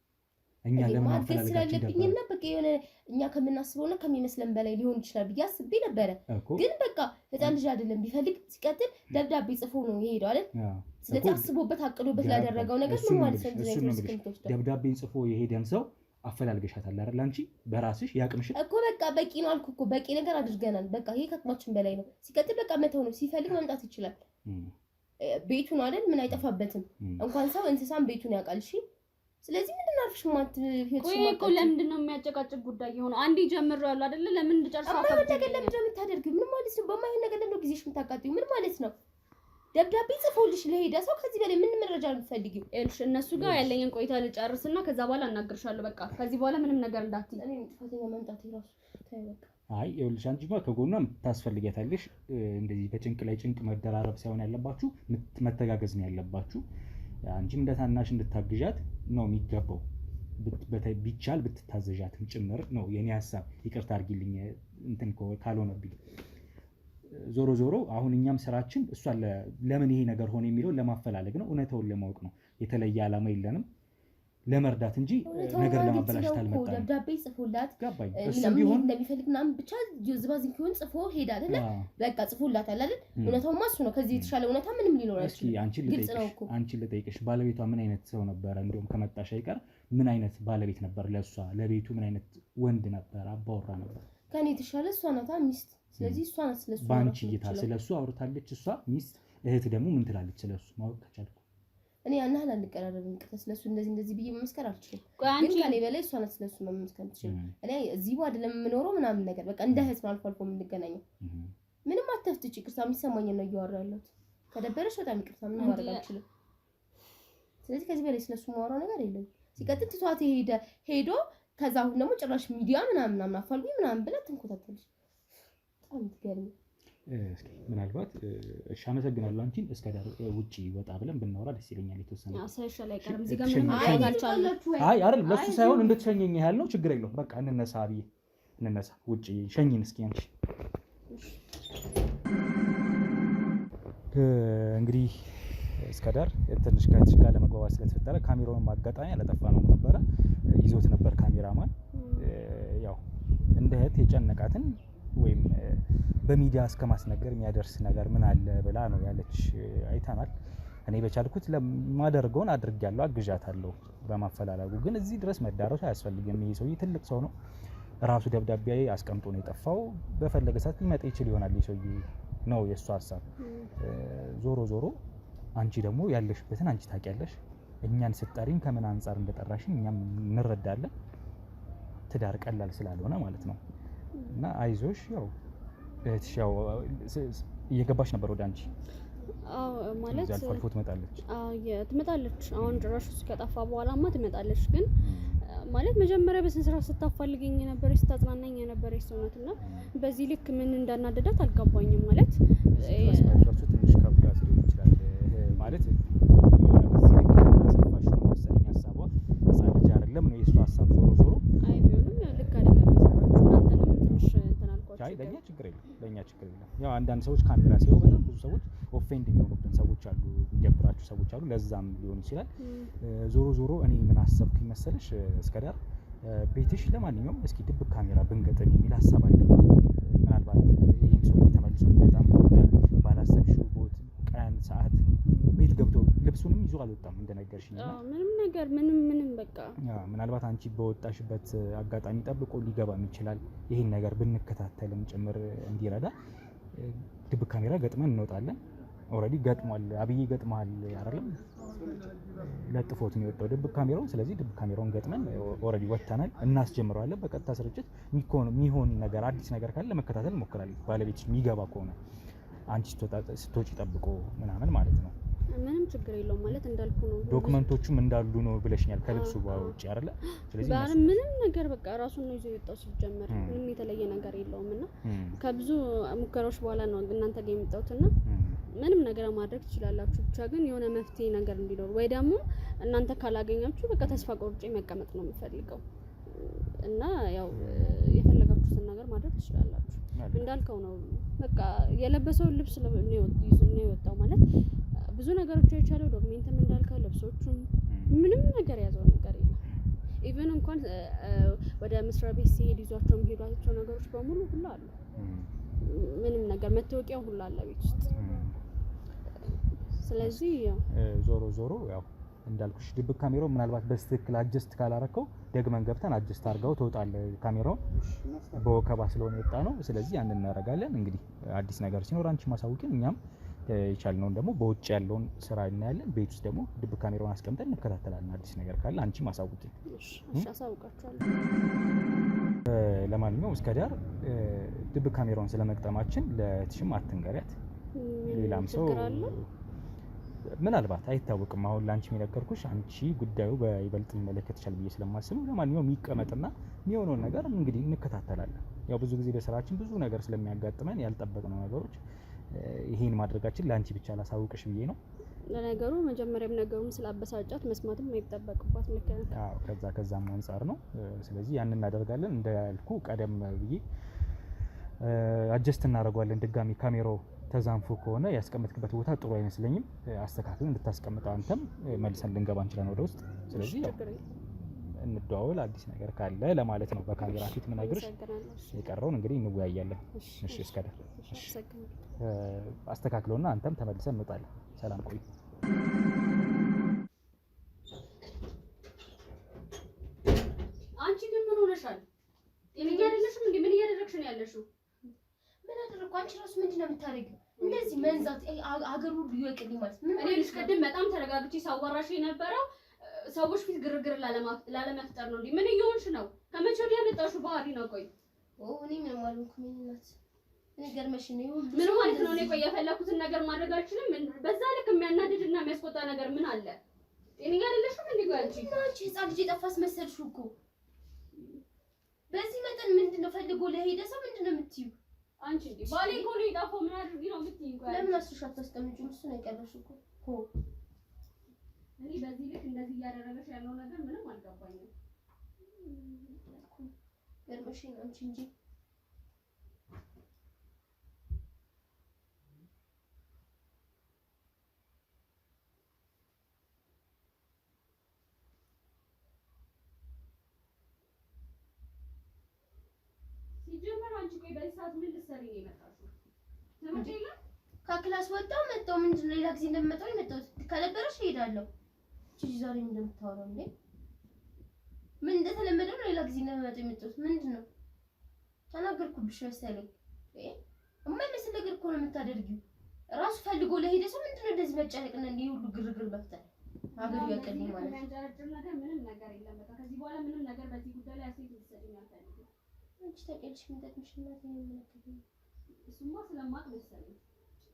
እኛ ለምን አፈላለጋችን ስለለብኝና በቃ የሆነ እኛ ከምናስበውና ከሚመስለን በላይ ሊሆን ይችላል ብዬ አስቤ ነበረ። ግን በቃ ህፃን ልጅ አይደለም ቢፈልግ ሲቀጥል ደብዳቤ ጽፎ ነው የሄደው አይደል? ስለዚህ አስቦበት አቅዶበት ያደረገው ነገር ምን ማለት ነው? ደብዳቤን ጽፎ የሄደን ሰው አፈላልገሻታል አይደል? አንቺ በራስሽ ያቅምሽ እኮ በቃ በቂ ነው አልኩ እኮ በቂ ነገር አድርገናል። በቃ ይሄ ከአቅማችን በላይ ነው። ሲቀጥል በቃ መተው ነው። ሲፈልግ መምጣት ይችላል። ቤቱን አይደል ምን አይጠፋበትም። እንኳን ሰው እንስሳም ቤቱን ያውቃል። እሺ ስለዚህ ምንድን አርፍሽ ማት ህይወት ነው እኮ ለምንድን ነው የሚያጨቃጭቅ ጉዳይ የሆነ አንዴ ጀምሬያለሁ አይደለ? ለምን እንድጨርሰው አፈለገ? ለምን እንደምታደርጊው ምን ማለት ነው? በማይሆን ነገር ለምን ጊዜሽ የምታቃጥዩ ምን ማለት ነው? ደብዳቤ ጽፎልሽ ለሄደ ሰው ከዚህ በላይ ምን መረጃ የምትፈልጊው? እልሽ እነሱ ጋር ያለኝን ቆይታ ልጨርስና ከዛ በኋላ እናገርሻለሁ። በቃ ከዚህ በኋላ ምንም ነገር እንዳትይ። እኔ ጥፋተኛ መምጣት ይራሱ ታይበቃ። አይ ይኸውልሽ አንቺማ ከጎኗ ታስፈልጊያታለሽ። እንደዚህ በጭንቅ ላይ ጭንቅ መደራረብ ሳይሆን ያለባችሁ መተጋገዝ ነው ያለባችሁ። አንቺም እንደታናሽ እንድታግዣት ነው የሚገባው። ቢቻል ብትታዘዣትም ጭምር ነው የኔ ሐሳብ። ይቅርታ አድርጊልኝ እንትን ካልሆነብኝ። ዞሮ ዞሮ አሁን እኛም ስራችን እሷ ለምን ይሄ ነገር ሆነ የሚለውን ለማፈላለግ ነው፣ እውነታውን ለማወቅ ነው። የተለየ ዓላማ የለንም ለመርዳት እንጂ ነገር ለማበላሸት አልመጣንም። ደብዳቤ ጽፎላት ገባኝ። እሱም ቢሆን እንደሚፈልግ ምናምን ብቻ ዝባዝንኪውን ጽፎ ሄዳ አይደለ? በቃ ጽፎላት አይደል? እውነታውማ እሱ ነው። ከዚህ የተሻለ እውነታ ምንም ሊኖር አይችልም። አንቺን ልጠይቅሽ፣ ባለቤቷ ምን አይነት ሰው ነበረ? እንደውም ከመጣሽ አይቀር ምን አይነት ባለቤት ነበር ለእሷ? ለቤቱ ምን አይነት ወንድ ነበር? አባወራ ነበር? ከኔ የተሻለ እሷ ናታ ሚስት። ስለዚህ እሷ ናት ስለሱ ባንቺ እይታ ስለሱ አውርታለች። እሷ ሚስት፣ እህት ደግሞ ምን ትላለች ስለሱ ማወቅ ከቻልኩ እኔ ያን ያህል አንቀራረብም። ስለሱ እንደዚህ ብዬ መመስከር አልችልም። ግን ከኔ በላይ እሷ ናት ስለሱ መመስከር ትችል። እኔ እዚህ አይደለም የምኖረው ምናምን ነገር በቃ እንደ እህት ነው አልፎ አልፎ የምንገናኘው። ምንም አትፍትጪ። ይቅርታ የሚሰማኝ ነው እያወራሁ ያለሁት። ከደበረሽ በጣም ይቅርታ፣ ምንም ማድረግ አልችልም። ስለዚህ ከዚህ በላይ ስለሱ ማወራው ነገር የለም። ሲቀጥል ትቷት ሄዶ ከዛ አሁን ደግሞ ጭራሽ ሚዲያ ምናምን አፋልጉኝ ምናምን ብላ ትንኮታተልሽ። በጣም ትገርሚ። እስኪ ምናልባት እሺ፣ አመሰግናለሁ። አንቺን እስከ ዳር ውጪ ወጣ ብለን ብናወራ ደስ ይለኛል። የተወሰነ አሳይሻል አይቀርም እዚህ ጋር ምንም አልቻለሁ። አይ አይደል ለሱ ሳይሆን እንድትሸኘኝ ያህል ነው። ችግር የለውም። በቃ እንነሳ ብዬ እንነሳ። ውጪ ሸኝን እስኪ አንቺ። እንግዲህ እስከ ዳር ትንሽ ከእህትሽ ጋር ለመግባባት ስለተፈጠረ ካሜራውን ማጋጣሚ አላጠፋነውም ነበረ። ይዞት ነበር ካሜራማን። ያው እንደ እህት የጨነቃትን ወይም በሚዲያ እስከ ማስነገር የሚያደርስ ነገር ምን አለ ብላ ነው ያለች። አይተናል። እኔ በቻልኩት ለማደርገውን አድርጌያለሁ፣ አግዣታለሁ በማፈላለጉ። ግን እዚህ ድረስ መዳረሱ አያስፈልግም። ይሄ ሰውዬ ትልቅ ሰው ነው። ራሱ ደብዳቤ አስቀምጦ ነው የጠፋው። በፈለገ ሰዓት ሊመጣ ይችል ይሆናል። ይሄ ሰውዬ ነው የእሱ ሀሳብ። ዞሮ ዞሮ አንቺ ደግሞ ያለሽበትን አንቺ ታውቂያለሽ። እኛን ስጠሪኝ ከምን አንጻር እንደጠራሽኝ እኛም እንረዳለን። ትዳር ቀላል ስላልሆነ ማለት ነው። እና አይዞሽ። ያው እህትሽ ያው እየገባሽ ነበር ወደ አንቺ። አዎ ማለት አልፎ አልፎ ትመጣለች። ትመጣለች። አሁን ድረሽ ከጠፋ በኋላማ ትመጣለች። ግን ማለት መጀመሪያ በስነ ስርዓት ስታፋልገኝ የነበረች ስታጽናናኝ የነበረች ሰው ናት። እና በዚህ ልክ ምን እንዳናደዳት አልገባኝም። ማለት እሱ ትንሽ ከብዳት ሊሆን ይችላል ማለት የሆነ በዚህ ልክ ለማሳፋሽ ነው መሰለኝ ሀሳቧ። ህፃን ልጅ አይደለም ነው የእሱ ሀሳብ። ዞሮ ዞሮ አይ ቢሆንም ልክ አይደለም የሰራችው። እናንተንም ትንሽ እንትን አልኳችሁ። ለኛ ችግር የለም ያው አንዳንድ ሰዎች ካሜራ ሲያዩ በጣም ብዙ ሰዎች ኦፌንድ የሚሆኑብን ሰዎች አሉ የሚደብራቸው ሰዎች አሉ ለዛም ሊሆን ይችላል ዞሮ እኔ ምን አሰብኩኝ መሰለሽ እስከዳር ቤትሽ ለማንኛውም እስኪ ድብቅ ካሜራ ብንገጥም የሚል ሀሳብ አለ ምናልባት ይሄን ሰው ተመልሶ የሚመጣም ከሆነ ባላሰብሽው ቦታ ቀን ሰዓት ቤት ገብቶ ልብሱንም ይዞ አልወጣም እንደነገርሽኝ ምንም ነገር ምንም በቃ ምናልባት አንቺ በወጣሽበት አጋጣሚ ጠብቆ ሊገባም ይችላል ይሄን ነገር ብንከታተልም ጭምር እንዲረዳ ድብቅ ካሜራ ገጥመን እንወጣለን ኦሬዲ ገጥሟል አብይ ገጥሟል አይደለም ለጥፎት ነው የወጣው ድብቅ ካሜራው ስለዚህ ድብቅ ካሜራውን ገጥመን ኦሬዲ ወጣናል እናስጀምረዋለን በቀጥታ ስርጭት ሚሆን ነገር አዲስ ነገር ካለ ለመከታተል እንሞክራለን ባለቤትሽ የሚገባ ከሆነ አንቺ ስትወጪ ጠብቆ ምናምን ማለት ነው ምንም ችግር የለውም ማለት እንዳልኩ ነው ዶክመንቶቹም እንዳሉ ነው ብለሽኛል ከልብሱ ውጪ አይደለ ስለዚህ ምንም ነገር በቃ ራሱን ነው ይዞ የወጣው ሲጀመር ምንም የተለየ ነገር የለውምና ከብዙ ሙከራዎች በኋላ ነው እናንተ ጋር የመጣሁትና ምንም ነገር ማድረግ ትችላላችሁ ብቻ ግን የሆነ መፍትሄ ነገር እንዲኖር ወይ ደግሞ እናንተ ካላገኛችሁ በቃ ተስፋ ቆርጬ መቀመጥ ነው የምፈልገው እና ያው የፈለጋችሁትን ነገር ማድረግ ትችላላችሁ እንዳልከው ነው በቃ የለበሰው ልብስ ነው የወጣው ማለት ብዙ ነገሮች አይቻለው ዶክመንትም እንዳልከው ልብሶቹም ምንም ነገር ያዘው ነገር የለም ኢቭን እንኳን ወደ መስሪያ ቤት ሲሄድ ይዟቸው የሚሄዷቸው ነገሮች በሙሉ ሁሉ አሉ ምንም ነገር መታወቂያው ሁሉ አለ ቤት ውስጥ ስለዚህ ዞሮ ያው እንዳልኩሽ ድብቅ ካሜራው ምናልባት በስትክክል አጀስት ካላረከው ደግመን ገብተን አጀስት አድርገው ተውጣለ ካሜራው በወከባ ስለሆነ የወጣ ነው ስለዚህ ያን እናደርጋለን እንግዲህ አዲስ ነገር ሲኖር አንቺ ማሳውቂን እኛም ይቻልነውን ደግሞ በውጭ ያለውን ስራ እናያለን ቤት ውስጥ ደግሞ ድብቅ ካሜራውን አስቀምጠን እንከታተላለን አዲስ ነገር ካለ አንቺ ማሳውቂን እሺ አሳውቃችኋለሁ ለማንኛውም እስከዳር ድብቅ ካሜራውን ስለመግጠማችን ለትሽም አትንገሪያት ሌላም ሰው ምናልባት አይታወቅም አሁን ላንቺ የሚነገርኩሽ አንቺ ጉዳዩ በይበልጥ ይመለከትሻል ብዬ ስለማስብ ለማንኛውም ይቀመጥና የሚሆነው ነገር እንግዲህ እንከታተላለን ያው ብዙ ጊዜ በስራችን ብዙ ነገር ስለሚያጋጥመን ያልጠበቅነው ነገሮች ይሄን ማድረጋችን ላንቺ ብቻ ላሳውቅሽ ብዬ ነው ለነገሩ መጀመሪያም ነገሩን ስላበሳጫት መስማትም አይጠበቅባት መከራ አዎ ከዛም አንፃር ነው ስለዚህ ያን እናደርጋለን እንዳልኩ ቀደም ብዬ አጀስት እናደርጋለን ድጋሚ ካሜራው ተዛንፎ ከሆነ ያስቀመጥክበት ቦታ ጥሩ አይመስለኝም አስተካክለን እንድታስቀምጠው አንተም መልሰን ልንገባ እንችላለን ወደ ውስጥ ስለዚህ እንደዋወል አዲስ ነገር ካለ ለማለት ነው በካሜራ ፊት ምናግርሽ የቀረውን እንግዲህ እንወያያለን እሺ እስከዳር እሺ አስተካክለውና አንተም ተመልሰን እንወጣለን ሰላም ቆይ አንቺ ግን ምን ሆነሻል እያደረግሽም እንዴ ምን እያደረግሽ ነው ያለሽው ምን አደረኩ አንቺ ራሱ ምንድነው የምታደርጊው እንደዚህ መንዛት አገር ሁሉ ይወቅልኝ ማለት ምን እኔ ልጅ ቀደም በጣም ተረጋግቼ ሳዋራሽ የነበረው ሰዎች ፊት ግርግር ላለመፍጠር ነው እንዴ ምን እየሆንሽ ነው ከመቼ ወዲያ መጣሽው ባህሪ ነው ቆይ እኔ ምንም አልሆንኩም እናት እኔ ገርመሽ ነው ይሁን ምን ማለት ነው እኔ ቆይ የፈለኩትን ነገር ማድረግ አልችልም በዛ ልክ የሚያናድድና የሚያስቆጣ ነገር ምን አለ ጤነኛ አይደለሽም እንዴ ቆይ አንቺ ህፃን ልጅ የጠፋስ መሰልሽው እኮ በዚህ መጠን ምንድነው ፈልጎ ለሄደ ሰው ምንድነው የምትዩ አንቺ እንዴ ባሌ እኮ ነው የጠፋው ምን አድርጊ ነው የምትይኝ ቆይ ለምን አስሽ አታስቀምጪው እሱ ነው የቀረሽ እኮ እኔ በዚህ ልክ እንደዚህ እያደረገሽ ያለው ነገር ምንም አልገባኝም ገርመሽ ነው አንቺ እንጂ ሲጀመር አንቺ ቆይ በዚህ ሰዓት ምን ልትሰሪ ነው የመጣሽው ትምህርት የለም ከክላስ ወጣው መጣው ምንድነው ሌላ ጊዜ እንደምመጣው የመጣው ከነበረሽ እሄዳለሁ እቺ ዛሬ ምን እንደምታወራው እንዴ ምን እንደተለመደው ሌላ ጊዜ እንደምመጣው የመጣው ምንድነው ተናገርኩብሽ መሰለኝ እማይመስል ነገር እኮ ነው የምታደርጊው ራሱ ፈልጎ ለሄደ ሰው ምንድነው እንደዚህ መጨነቅና እንዲህ ሁሉ ግርግር መፍጠር ሀገሩ ያቀልኝ ማለት ነው ምንም ነገር የለም በቃ ከዚህ በኋላ ምንም ነገር በዚህ ጉዳይ ላይ አስተያየት ልትሰጪኝ አልፈልግም አንቺ ታውቂያለሽ ምን ጠቅምሽ እናት የሚመለከተኝ እሱማ ስለማቅ መሰለኝ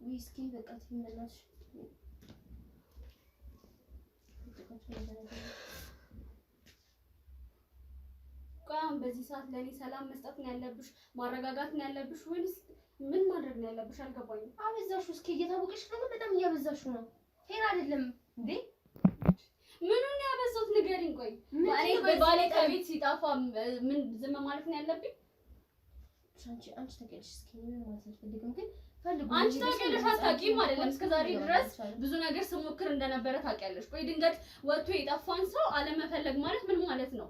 ዊስኪ በቃ ትመላሽ ቆም በዚህ ሰዓት ለኔ ሰላም መስጠት ነው ያለብሽ ማረጋጋት ነው ያለብሽ ወይስ ምን ማድረግ ነው ያለብሽ አልገባኝም አበዛሹ እስኪ እየታወቀሽ ነው በጣም እያበዛሹ ነው ሄር አይደለም እንዴ ምኑን ያበዛሁት ንገሪኝ ቆይ ባሌ ከቤት ሲጣፋ ምን ዝም ማለት ነው ያለብኝ አንቺ ታውቂያለሽ። እስኪ ምን ማለት አልፈልግም ግን ፈልጉ። አንቺ ታውቂያለሽ አታውቂም አይደለም። እስከዛሬ ድረስ ብዙ ነገር ስሞክር እንደነበረ ታውቂያለሽ። ቆይ ድንገት ወጥቶ የጠፋን ሰው አለመፈለግ ማለት ምን ማለት ነው?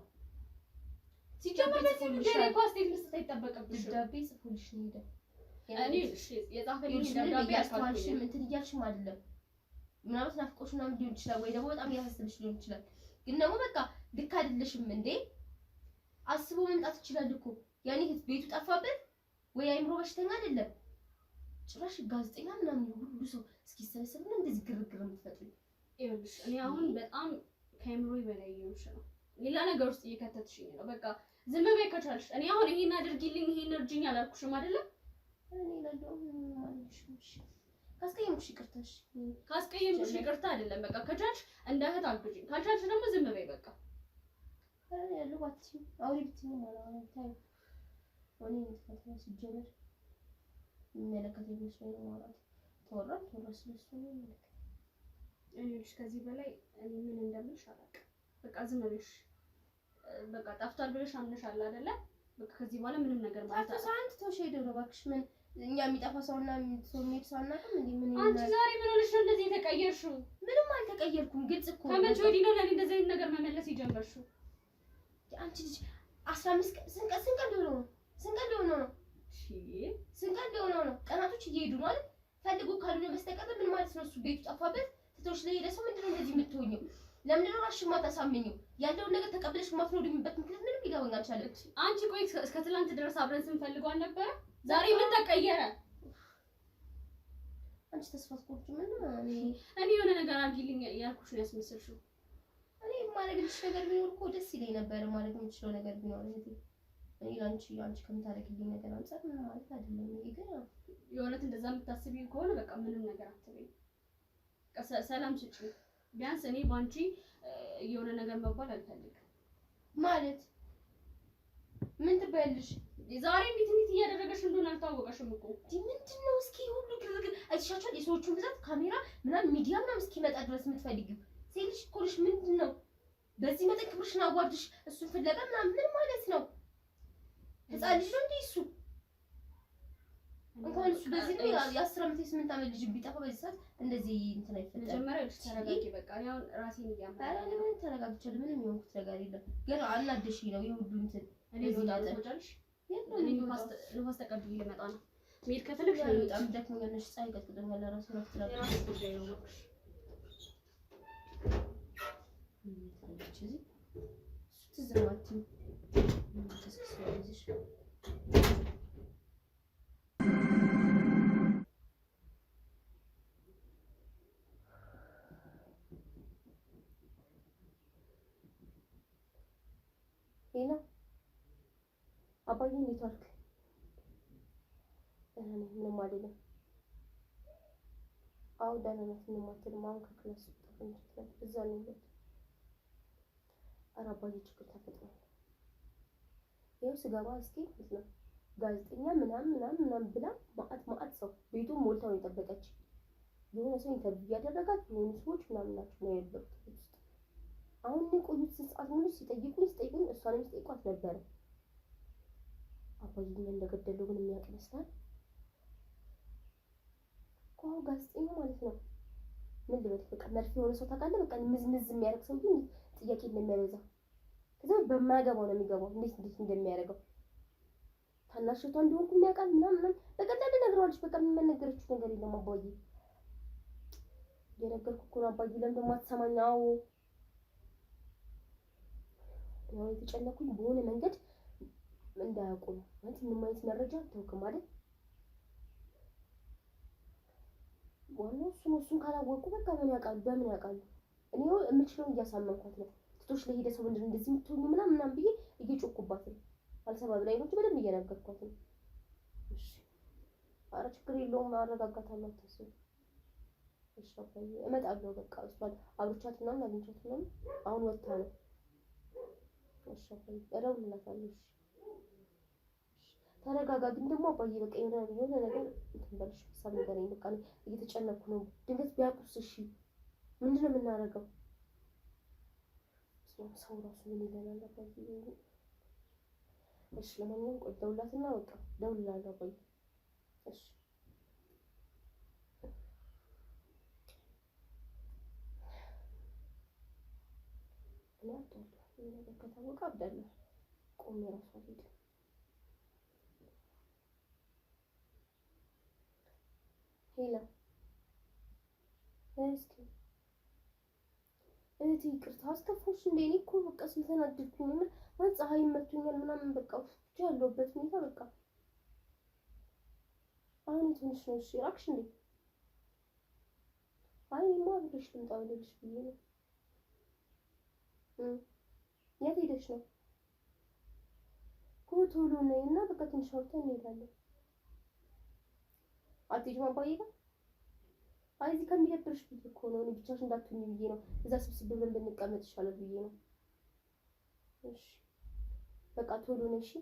ሲጀመር በዚህ ጉዳይ ላይ ኳስቴት መስጠት አይጠበቅብሽም። ደብዳቤ ጽፎልሽ ነው ሄደ። እኔ እሺ የጻፈልኝ ደብዳቤ ያስተዋልሽም እንትን እያልሽም አይደለም። ምናልባት ናፍቆሽ ምናምን ሊሆን ይችላል ወይ ደግሞ በጣም እያሳሰብሽ ሊሆን ይችላል። ግን ደግሞ በቃ ልክ አይደለሽም እንዴ። አስቦ መምጣት ይችላል እኮ ያኔ ቤቱ ጠፋበት ወይ አይምሮ በሽተኛ አይደለም። ጭራሽ ጋዜጠኛ ምናምን ሁሉ ሰው እስኪሰበሰብ ነው እንደዚህ ግርግር የምትፈጥሪው። ይኸውልሽ እኔ አሁን በጣም ከአይምሮ በላይ እየሆንሽ ነው። ሌላ ነገር ውስጥ እየከተትሽኝ ነው። በቃ ዝም በይ ከቻልሽ። እኔ አሁን ይሄን አድርጊልኝ ይሄን እርጅኝ አላልኩሽም አይደለም? እኔ ለለው ማለሽ ካስቀየምኩሽ ይቅርታሽ። ካስቀየምኩሽ ይቅርታ አይደለም። በቃ ከቻልሽ እንደ እህት አግዢኝ፣ ካልቻልሽ ደግሞ ዝም በይ በቃ። ያለው ባትሲ አውሪ ብትይ ማለት ነው። ታይ ወኔ ምትፈታ ሲጀመር የሚመለከተኝ መስሎኝ ነው ማለት ተወራ ስለሱ ነው ማለት እኔ ልጅ ከዚህ በላይ እኔ ምን እንደምልሽ አላውቅም። በቃ ዝም ብለሽ በቃ ጠፍቷል ብለሽ አምነሻል አይደለ? በቃ ከዚህ በኋላ ምንም ነገር ማለት ነው። አንተ ተውሽ ነው እባክሽ። ምን እኛ የሚጠፋ ሰውና ሰው የሚሄድ ሰው አናውቅም እንዴ? ምን አንቺ ዛሬ ምን ሆነሽ ነው እንደዚህ የተቀየርሽው? ምንም አልተቀየርኩም። ግልጽ እኮ ከመቼ ወዲህ ነው ለኔ እንደዚህ አይነት ነገር መመለስ የጀመርሽው? አንቺ ልጅ 15 ቀን ስንት ቀን ሊሆነው ነው? እሺ ስንት ቀን ሊሆነው ነው? ቀናቶች እየሄዱ ነው አይደል? ፈልጉ ካልሆነ በስተቀር ምን ማለት ነው? እሱ ቤቱ ጠፋበት ትቶሽ ለሄደ ሰው ምንድነው እንደዚህ የምትሆኚው? ለምን ነው ራስሽን ማታሳምኚው? ያለውን ነገር ተቀብለሽ ማትኖሪበት ምክንያት ምንም ሊገባኝ አልቻለም። አንቺ ቆይ እስከ ትላንት ድረስ አብረን ስንፈልገው አልነበረ? ዛሬ ምን ተቀየረ? አንቺ ተስፋ አትቆርጪ። ምን እኔ የሆነ ነገር አድርጊልኝ ያልኩሽ ነው ያስመሰልሽው። እኔ ማድረግልሽ ነገር ቢኖር እኮ ደስ ይለኝ ነበር። ማድረግ የምችለው ነገር ቢኖር እህቴ፣ እኔ አንቺ ከምታደርጊልኝ ነገር አንፃር ምን ማለት አይደለም። ይሄ ግን የእውነት እንደዛ የምታስቢ ከሆነ በቃ ምንም ነገር አትበይ። ሰላም ስጪ። ቢያንስ እኔ ባንቺ የሆነ ነገር መባል አልፈልግም። ማለት ምን ትበያለሽ? ዛሬ እንዴት እያደረገሽ እንደሆነ አልታወቀሽም እኮ። ምንድነው እስኪ ሁሉ ግርግር አይሻቻል። የሰዎቹን ብዛት ካሜራ ምናምን ሚዲያ ምናምን እስኪመጣ ድረስ የምትፈልጊው ሴልሽ እኮ ነሽ። ምንድነው በዚህ መጠን ክብርሽን አዋርድሽ እሱን ፍለጋ ምናምን ምን ማለት ነው? ህፃን ልጅ ነው እንዴ እሱ? እንኳን እሱ በዚህ ነው የ10 ዓመት የ8 ዓመት ልጅ ቢጠፋ በዚህ ሰዓት እንደዚህ እንትን አይፈጠርም። መጀመሪያ ልጅ ተረጋጊ በቃ። እኔ አሁን ራሴን እያመጣለሁ። ምን ተረጋግቻለሁ። ምንም የሆንኩት ነገር የለም። ገና አናደሽኝ ነው የሁሉ እንትን እኔ እዚህ ጋር ተወጫለሽ። ንፋስ ተቀብዬ ልመጣ ነው። መሄድ ከፈለግሽ ነው። በጣም ደክሞኛል። ነሽ ፀሐይ ቀጥቅጦኛል። ራሱ ረፍት ነው ጉዳይ ነው ማለት ትዝማቲ ተስክስለዚህ ሄሎ አባዬ እንዴት ዋልክ? ደህና ነኝ። ምንም አይደለም። አዎ ደህና ናት። ምንም አትልም። አሁን ከክላስ ወጣሁ። እዛ ነው ያለሁት። ኧረ አባዬ ችግር ተፈጥሯል። ይኸው ስገባ እስኪ ማለት ነው ጋዜጠኛ ምናምን ብላ ማአት ሰው ቤቱን ሞልታው የጠበቀች የሆነ ሰው ኢንተርቪው እያደረጋት የሆኑ ሰዎች ምናምን ናቸው ነው የነበሩት ውስጥ። አሁን ነው ቆዩት ሰዓት ሙሉ ሲጠይቁኝ እሷንም ሲጠይቋት ነበረ። አባዬ እንደገደለው ግን የሚያውቅ ይመስላል እኮ ጋዜጠኛ ማለት ነው። ምን ልበል በቃ መርፌ የሆነ ሰው ታውቃለህ። በቃ ምዝምዝ የሚያደርግ ሰው ግን ጥያቄ እንደሚያበዛ ከዛ በማያገባው ነው የሚገባው። እንዴት እንደሚያደርገው ታናሽቷ እንደሆንኩ የሚያውቃል ምናምን በቀላሉ ነግረዋለች። በቃ ምን መነገረችው ነገር የለም። አባዬ የነገርኩህ እኮ ነው አባዬ። ለምን ደግሞ አትሰማኝ? አዎ ያው የተጨነኩኝ በሆነ መንገድ እንዳያውቁ ነው ማለት ምንም አይነት መረጃ አታውቅም አይደል? ዋናው እሱን ካላወቁ በቃ በምን ያውቃሉ? እኔ የምችለውን እያሳመንኳት ነው። ትቶሽ ለሄደ ሰው ምንድን እንደዚህ የምትሆኚ ምናምን ብዬ እየጮኩባት ነው። አልሰማ ብላኝ ነው በደንብ እየነገርኳት ነው። እሺ ኧረ ችግር የለውም አረጋጋታለሁ። አታስቢ እሺ አባዬ እመጣለሁ። በቃ እሷን አብሮቻት ምናምን አግኝቻት ምናምን አሁን ወጥታ ነው። እሺ አባዬ እደውልላታለሁ። እሺ ተረጋጋ። ግን ደግሞ አባዬ በቃ የሆነ ነገር እንትን በልሽ ሀሳብ ንገረኝ። በቃ እየተጨነኩ ነው። ድንገት ቢያውቁስ? እሺ ምንድን ነው የምናደርገው? ሰው ራሱ ምን ይለናል? አባዬ እሺ ለማንኛውም ቆይ ደውላትና በቃ ደውላለሁ። ቆይ እሺ እኔ አብዳለሁ። ይሄ ነገር ከታወቀ አብዳለሁ። ቆሜ እራሱ አልሄድም። ሄሎ እስኪ እህቴ ይቅርታ አስከፋሽ እንደ እኔ እኮ በቃ ስለተናደድኩኝ ምን ማለት ፀሐይ መቶኛል ምናምን በቃ ብቻ ያለሁበት ሁኔታ በቃ አሁን ትንሽ ነው። እሺ እራክሽ እንዴ አይ እኔማ አብሬሽ ልምጣ ብለሽ ብዬ ነው። የት ሄደሽ ነው? ቶሎ ነይ እና በቃ ትንሽ አውርተን እንሄዳለን። አትሄጂም አባዬ ጋር? አይ እዚህ ከሚደብርሽ ብዬ እኮ ነው። እኔ ብቻሽ እንዳትሆኚ ብዬ ነው። እዛ ስብስብ ብለን ብንቀመጥ ይሻላል ብዬ ነው። እሺ በቃ ቶሎ ነይ እሺ።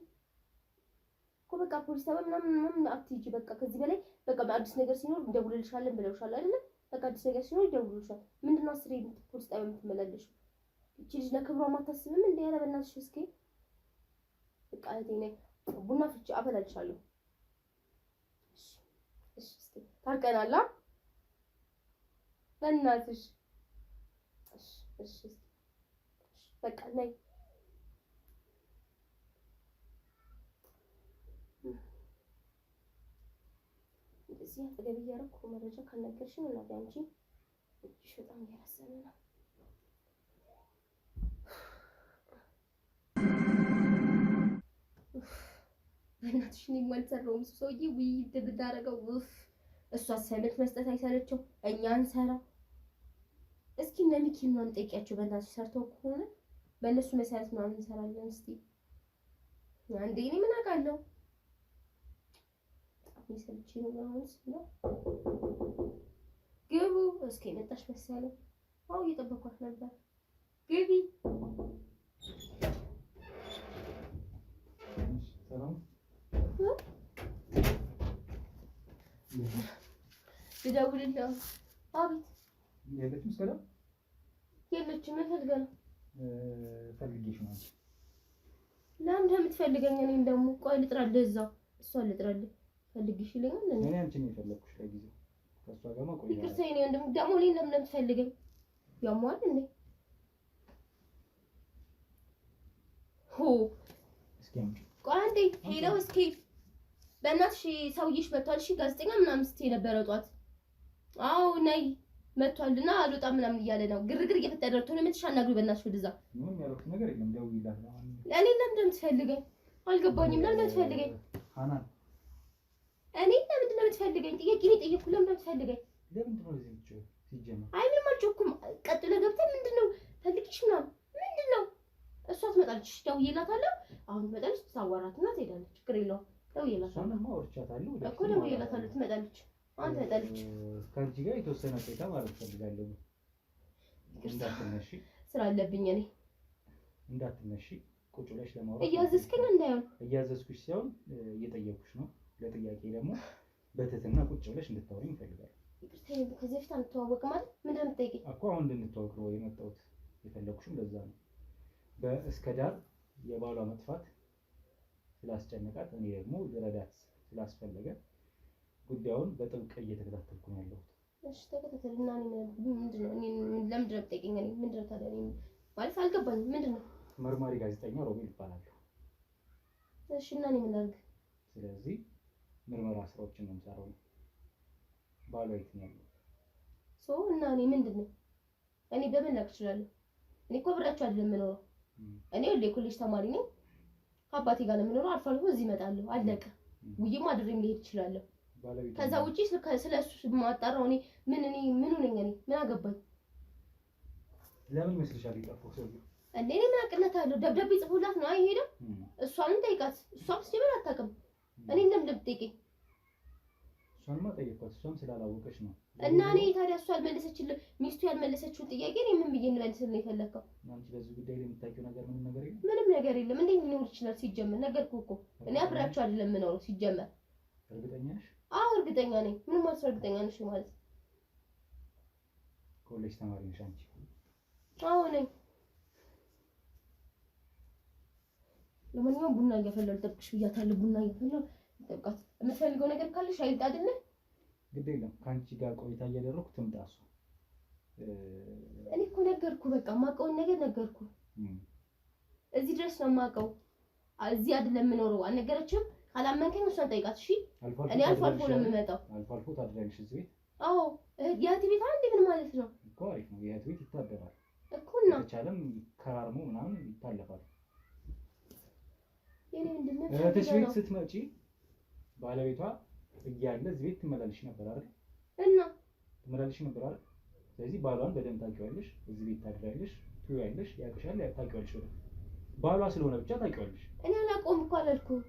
እኮ በቃ ፖሊስ ጣቢያ ምናምን አትሄጂ። በቃ ከዚህ በላይ በቃ አዲስ ነገር ሲኖር እንደውልልሻለን ብለውሻል አይደለ? በቃ አዲስ ነገር ሲኖር ይደውሉልሻል። ምንድነው አስሬ ፖሊስ ጣቢያ የምትመላለሽው? እቺ ልጅ ለክብሯ ማታስብም እንዴ? ኧረ በእናትሽ እስኪ በቃ እህቴ ነይ ቡና ፍጭ አፈላልሻለሁ። እሺ እስኪ ታርቀናላ በእናትሽ። እሺ በቃ ነይ። እዚህ አጠገብ እያደረኩ መረጃ ካልነገርሽኝ እናቴ አንቺ እጅሽ በጣም እያረዘመ ነው። በእናትሽ እኔ የማልሰራውም ሰውዬ ውይ ብታደርገው እሷ አሳይመንት መስጠት አይሰለቸው እኛ እንሰራ። እስኪ እነ ሚኪ ምናምን ጠይቂያቸው በእናትሽ ሰርተው ከሆነ በእነሱ መሰረት ምናምን እንሰራለን። እስኪ አንዴ እኔ ምን አውቃለሁ። በጣም የሰለችኝ ነው አሁን ነው። ግቡ እስኪ መጣሽ መሰለኝ። አዎ እየጠበኳት ነበር። ግቢ ሰላም ልደውልልህ። አቤት። የለችም ሰላም የለችም። ምን ፈልገህ ነው? ፈልጌሽ ነው። ለምን እንደምትፈልገኝ እኔን ደግሞ ቆይ ልጥራልህ። እዛው እሷን ልጥራልህ ፈልግሽ ይለኛል። እኔ አንቺን ነው የፈለኩሽ ለጊዜው ከእሷ ጋር ማቆይ። ይቅርታ የእኔ ወንድም ደግሞ እኔን ለምን እንደምትፈልገኝ ያሟል እንዴ? ሆ እስኪ አንቺ ቆይ አንዴ ሄሎ እስኪ በእናትሽ ሰውዬሽ መጥቷል። እሺ ጋዜጠኛ ምናምን ስትይ ነበረ ጧት። አዎ ነይ መጥቷልና አልወጣም ምናምን እያለ ነው። ግርግር እየፈጠረ ነው። ቶሎ መጥተሽ አናግሪው በእናትሽ ወደዛ። ምንም ያልኩት ነገር የለም። ደውይላት። እኔ ለምን እንደምትፈልገኝ አልገባኝም። ለምን እንደምትፈልገኝ ሃናን እኔ ለምን እንደምትፈልገኝ ጥያቄ ነው የጠየኩት። ለምን እንደምትፈልገኝ ለምንድን ነው እዚህ ብቻ ሲጀመር? አይ ምንም አልጮኩም። ቀጥሎ ገብተን ምንድነው ፈልጊሽ ምናምን ምንድነው? እሷ ትመጣለች። ደውዬላታለሁ። አሁን ትመጣለች። ታዋራትና ትሄዳለች። ችግር የለውም። ደውዬላታለሁ እሷንማ አውርቻታለሁ እኮ ደውዬላታለሁ። ትመጣለች። አሁን ትመጣለች። ከአንቺ ጋር የተወሰነ ቆይታ ማለት ፈልጋለሁ። እንዳትነሺ፣ ስራ አለብኝ እኔ። እንዳትነሺ፣ ቁጭ ብለሽ ለማውራት እያዘዝከኝ እንዳይሆን። እያዘዝኩሽ ሳይሆን እየጠየኩሽ ነው። ለጥያቄ ደግሞ በትህትና ቁጭ ብለሽ እንድታወሪኝ እፈልጋለሁ። ይቅርታ ከዚህ በፊት አንተዋወቅም አይደል? ምንድን ነው የምትጠይቀኝ እኮ? አሁን እንድንተዋወቅ ነው የመጣሁት። የፈለኩሽም ለዛ ነው። በእስከ ዳር የባሏ መጥፋት ስላስጨነቃት እኔ ደግሞ ልረዳት ስላስፈለገ ጉዳዩን በጥብቅ እየተከታተልኩ ነው ያለሁት። እሺ ተከታተልና ምንድነው? ለምንድን ነው የምትጠይቀኝ? ምንድነው ታዲያ? ማለት አልገባኝም። ምንድነው? መርማሪ ጋዜጠኛ ሮቤል ይባላለሁ። እሺ እና እኔ ምን ላድርግ? ስለዚህ ምርመራ ስራዎችን ነው የምሰራው። ባሏ የት ነው ያለው? እና እኔ ምንድነው? እኔ በምን ላድርግ እችላለሁ? እኔ እኮ ብራችሁ አይደለም የምኖረው። እኔ የኮሌጅ ተማሪ ነኝ። ከአባቴ ጋር ነው የምኖረው። አልፎ አልፎ እዚህ እመጣለሁ። አለቀ። ውዬም አድሬም ልሄድ እችላለሁ። ከዛ ውጪ ስለሱ ማጣራው እኔ ምኑ ነኝ? እኔ ምን አገባኝ? ለምን ይመስልሻል የጠፋው ሰውዬው? እኔ ምን አቅነት አለው? ደብዳቤ ጽፎላት ነው አይሄደው? እሷንም ጠይቃት። እሷም ሲጀምር አታውቅም። እኔ ለምን እንደምትጠይቀኝ? እሷንማ ጠየቅኳት። እሷም ስላላወቀች ነው። እና እኔ ታዲያ እሷ ያልመለሰችልህ ሚስቱ ያልመለሰችውን ጥያቄ እኔ ምን ብዬ እንመልስልህ ነው የፈለከው? አንቺ በዚህ ጉዳይ ላይ የምታውቂው ነገር ምንም ነገር የለም? ምንም ነገር የለም። እንዴት ሊኖር ይችላል? ሲጀመር ነገርኩህ እኮ እኔ አብራችሁ አይደለም የምኖረው ሲጀመር። እርግጠኛ ነሽ? አዎ እርግጠኛ ነኝ። ምን ማለት ነው እርግጠኛ ነሽ ማለት? ኮሌጅ ተማሪ ነሽ አንቺ? አዎ ነኝ። ለማንኛውም ቡና እያፈላሁ ልጠብቅሽ ብያታለሁ። ቡና እያፈላሁ ልጠብቃት። የምትፈልገው ነገር ካለሽ አይልጥ አይደለ? ግድ የለም ከአንቺ ጋር ቆይታ እያደረኩ ትምጣ እሷ። እኔ እኮ ነገርኩ፣ በቃ የማውቀውን ነገር ነገርኩ። እዚህ ድረስ ነው የማውቀው። እዚህ አይደለም የምኖረው። አልነገረችም። ካላመንከኝ እሷን ጠይቃት። እሺ እኔ አልፎ አልፎ ነው የምመጣው። አልፎ አልፎ ታድሪያለሽ እዚህ ቤት? አዎ የእህት ቤት አንዴ ምን ማለት ነው እኮ። አሪፍ ነው። የእህት ቤት ይታደራል እኮ እና ከተቻለም ከራርሞ ምናምን ይታለፋል። የኔ ምንድን ነው እህትሽ ቤት ስትመጪ ባለቤቷ እያለ እዚህ ቤት ትመላለሽ ነበር አይደል? እና ትመላለሽ ነበር አይደል? ስለዚህ ባሏን በደንብ ታውቂዋለሽ። እዚህ ቤት ታድሪያለሽ፣ ትውያለሽ፣ ያውቅሻል፣ ታውቂዋለሽ። ወደ ባሏ ስለሆነ ብቻ ታውቂዋለሽ። እኔ አላውቀውም እኮ አላልኩም።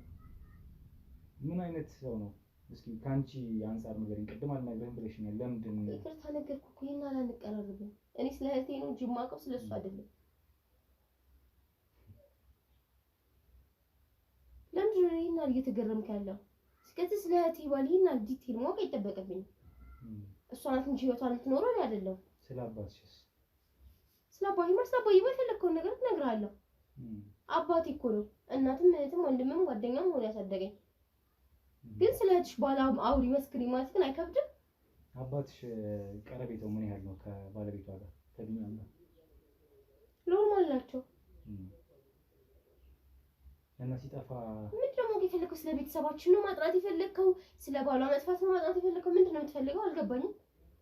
ምን አይነት ሰው ነው? እስኪ ከአንቺ አንፃር ንገሪኝ። ቅድም አልነግርህም ብለሽኛል። ለምንድን ነው? ይቅርታ ነገርኩህ እኮ። ይሄን አላንቀራረብም። እኔ ስለ እህቴ ነው እንጂ የማውቀው ስለ እሱ አይደለም። ለምንድን ነው ይሄን እየተገረምክ ያለው? እስከዚህ ስለ እህቴ ባል ይሄን ዲቴል ማወቅ አይጠበቅብኝም። እሷ ናት እንጂ ህይወቷን የምትኖረው እኔ አይደለሁም። ስለ አባትሽስ? ስለ አባቴ ማለት ስለ አባዬ የፈለግከውን ነገር እነግርሃለሁ። አባቴ እኮ ነው እናትም እህትም ወንድምም ጓደኛም ሆኖ ያሳደገኝ። ግን ስለ እህትሽ ባላ አውሪ መስክሪ ማለት ግን አይከብድም? አባትሽ ቀረቤታው ምን ያህል ነው ከባለቤቷ ጋር? ከቢኛም ጋር ኖርማል ናቸው። እና ሲጠፋ ምንድን ነው የፈለከው? ስለ ቤተሰባችን ነው ማጥራት የፈለከው? ስለ ባሏ መጥፋት ነው ማጥራት የፈለከው? ምንድን ነው የምትፈልገው? አልገባኝም።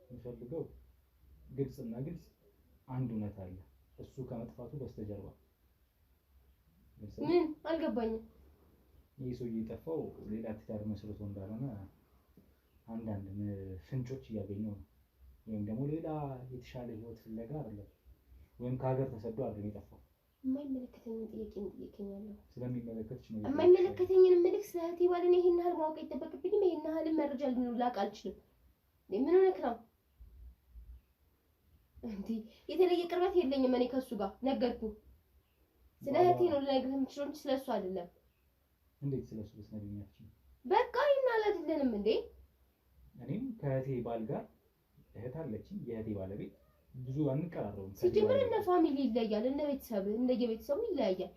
የምፈልገው ግልጽና ግልጽ አንድ እውነት አለ፣ እሱ ከመጥፋቱ በስተጀርባ። ምን? አልገባኝም። ይህ ሰውዬ የጠፋው ሌላ ትዳር መስርቶ እንዳልሆነ አንዳንድ ፍንጮች እያገኘው ነው። ወይም ደግሞ ሌላ የተሻለ ህይወት ፍለጋ አይደለም፣ ወይም ከሀገር ተሰዶ አይደለም የጠፋው። የማይመለከተኝን ጥያቄ እንጠይቀኛለሁ። ስለሚመለከትሽ ነው። የማይመለከተኝን ምልክ ስለ እህቴ ባልን ይሄን ያህል ማወቅ አይጠበቅብኝም። ይሄን ያህል መረጃ ላቅ አልችልም። ምን ሆነክ ነው? እንዴ የተለየ ቅርበት የለኝም እኔ ከሱ ጋር ነገርኩ። ስለ እህቴ ነው ልነግርህ የምችለው እንጂ ስለሱ አይደለም። እንዴት ስለሱ ልትነግሪኝ አትችይም? በቃ ይሄን አይደለንም እንዴ? እኔም ከእህቴ ባል ጋር እህት አለችኝ። የእህቴ ባለቤት ብዙ አንቀራረቡም። ሲጀምር እንደ ፋሚሊ ይለያል፣ እንደ ቤተሰብ እንደየቤተሰቡ ይለያያል።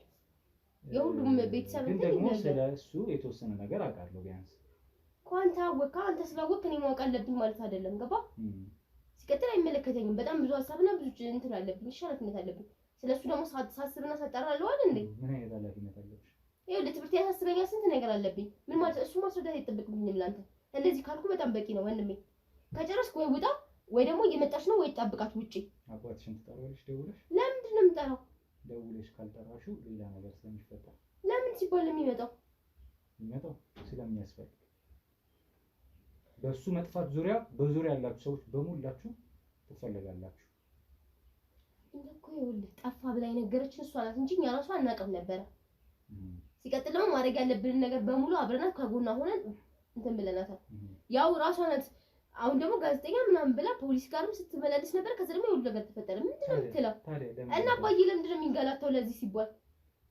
የሁሉም ቤተሰብ ግን ደግሞ ስለሱ የተወሰነ ነገር አውቃለሁ። ቢያንስ ኳንታ ወካ አንተ ስላወቅ እኔ ማወቅ አለብኝ ማለት አይደለም። ገባ? ሲቀጥል አይመለከተኝም። በጣም ብዙ ሀሳብና ብዙ እንትን አለብኝ፣ ኃላፊነት አለብኝ። ስለሱ ደግሞ ሳስብና ሳጣራለሁ አይደል እንዴ? ምን አይነት ኃላፊነት አለብሽ? ይኸው ለትምህርት ያሳስበኛል፣ ስንት ነገር አለብኝ። ምን ማለት እሱ ማስረዳት አይጠበቅብኝም ላንተ። እንደዚህ ካልኩ በጣም በቂ ነው ወንድሜ። ከጨረስክ ወይ ውጣ ወይ ደግሞ እየመጣች ነው ወይ ጠብቃት ውጪ። አባትሽን ትጠሪዋለሽ ደውለሽ? ለምንድን ነው የምጠራው? ደውለሽ ካልጠራሽው ሌላ ነገር ስለሚፈጠር። ለምን ሲባል ነው የሚመጣው? ስለሚያስፈልግ። በሱ መጥፋት ዙሪያ በዙሪያ ያላችሁ ሰዎች በሙላችሁ ትፈልጋላችሁ። እኮ ይኸውልህ ጠፋ ብላ የነገረችን እሷ ናት እንጂ እኛ ራሱ አናውቅም ነበረ። ሲቀጥል ደግሞ ማድረግ ያለብንን ነገር በሙሉ አብረናት ከጎኗ ሆነን እንትን ብለናታል። ያው ራሷ ናት። አሁን ደግሞ ጋዜጠኛ ምናምን ብላ ፖሊስ ጋርም ስትመላለስ ነበር። ከዛ ደግሞ የሁሉ ነገር ተፈጠረ። ምንድን ነው የምትለው? እና አባዬ ለምንድን ነው የሚንገላታው? ለዚህ ሲባል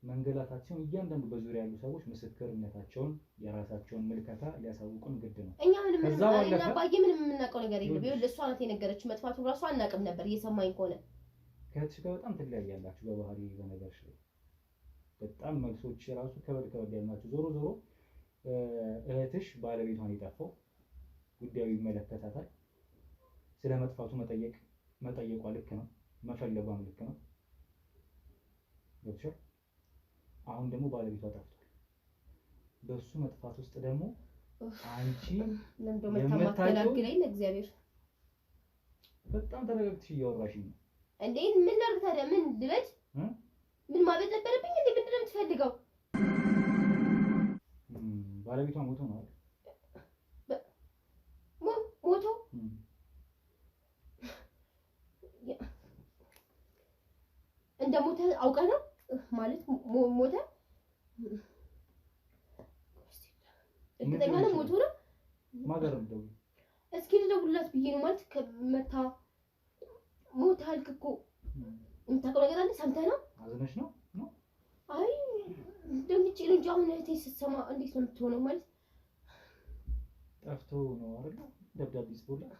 መንገላታቸውን እያንዳንዱ በዙሪያ ያሉ ሰዎች ምስክርነታቸውን የራሳቸውን ምልከታ ሊያሳውቁን ግድ ነው። እኛ ምንም አባዬ ምንም የምናውቀው ነገር የለም። ይኸውልህ እሷ ናት የነገረች። መጥፋቱ ራሱ አናውቅም ነበር። እየሰማኝ ከሆነ ከእህትሽ ጋር በጣም ትለያያላችሁ በባህሪ በነገርሽ ላይ በጣም መልሶች ራሱ ከበድ ያሉ ናቸው። ዞሮ ዞሮ እህትሽ ባለቤቷን የጠፋው ጉዳዩ ይመለከታታል። ስለ መጥፋቱ መጠየቋ ልክ ነው፣ መፈለጓም ልክ ነው። ገብቶሻል? አሁን ደግሞ ባለቤቷ ጠፍቷል። በሱ መጥፋት ውስጥ ደግሞ አንቺ የምታገላግለኝ ለእግዚአብሔር በጣም ተረጋግተሽ እያወራሽኝ ነው እንዴ? ምን ላድርግ ታዲያ? ምን ልበል? ምን ማለት ነበረብኝ እንዴ? ምንድን ነው የምትፈልገው? ባለቤቷ ሞቶ ነው አይደል? ሞቶ እንደ ሞተ አውቀህ ነው ማለት ሞተ? እርግጠኛ ነህ ሞቶ ነው? ማገር ነው። እስኪ ልደውልላት ብዬ ነው ማለት ከመታ ሞት አልክ እኮ የምታውቀው ነገር አለ? ሰምተህ ነው? አዝነሽ ነው? አይ ደንግጬ ነው እንጂ አሁን እህቴ ስትሰማ እንዴት ነው የምትሆነው? ማለት ጠፍቶ ነው አይደል? ደብዳቤ ጽፎላት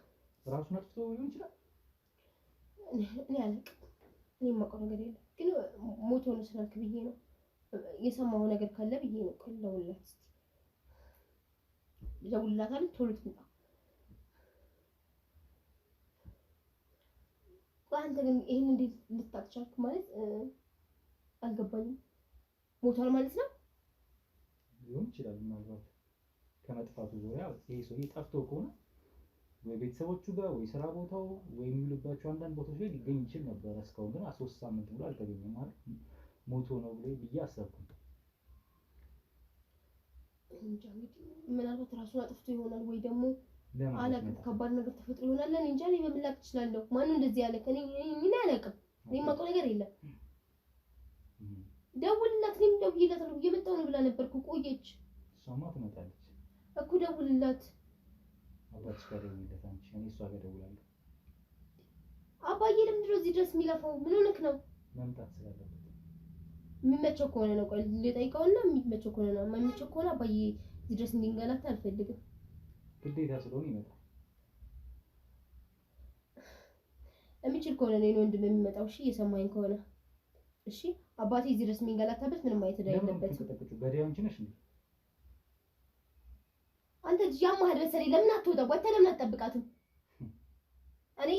ራሱን አጥፍቶ ሊሆን ይችላል። እኔ አላውቅም። እኔ የማውቀው ነገር የለም፣ ግን ሞቶ ነው ስላልክ ብዬ ነው። የሰማው ነገር ካለ ብዬ ነው ቀለውላት ደውልላታል ቶሎ ትምጣ። አንተ ግን ይሄን እንዴት ልታጥቻልክ ማለት አልገባኝም። ሞቷል ማለት ነው ሊሆን ይችላል። ምናልባት ከመጥፋቱ ዙሪያ ይሄ ሰው ጠፍቶ ከሆነ ወይ ቤተሰቦቹ ጋር ወይ ስራ ቦታው ወይ የሚውልባቸው አንዳንድ ቦታዎች ላይ ሊገኝ ይችል ነበር። እስካሁን ግን 3 ሳምንት ሙሉ አልተገኘም ማለት ሞቶ ነው ብዬ አሰብኩ። እንጃ እንግዲህ ምናልባት ራሱን አጥፍቶ ይሆናል ወይ ደግሞ አላውቅም ከባድ ነገር ተፈጥሮ ይሆናል። እኔ እንጃ እኔ በምን ላቅ እችላለሁ? ማነው እንደዚህ ያለ ከኔ ምን አላውቅም። እኔ የማውቀው ነገር የለም። ደውልላት እኔም ደውዬላት ነው እየመጣሁ ነው ብላ ነበርኩ ቆየች። እሷማ ትመጣለች እኮ ደውልላት። አባትሽ ጋር ደውልለት አንቺ። እኔ እሷ ጋር ደውላለሁ። አባዬ ለምንድን ነው እዚህ ድረስ የሚለፋው? ምን ሆነክ ነው? መምጣት ስላለበት የሚመቸው ከሆነ ነው። ቆይ ልጠይቀውና የሚመቸው ከሆነ ነው። የማይመቸው ከሆነ አባዬ እዚህ ድረስ እንዲንገላታ አልፈልግም። ግዴታ ስለሆነ ይመጣል። የሚችል ከሆነ ነው ወንድም የሚመጣው። እሺ እየሰማኝ ከሆነ እሺ። አባቴ እዚህ ድረስ የሚንገላታበት ምንም አይነት ዕዳ የለበትም። ገዳዩ አንቺ ነሽ እንዴ? አንተ ልጅ ያማህል መሰለኝ። ለምን አትወጣም? ወጥተህ ለምን አትጠብቃትም? እኔ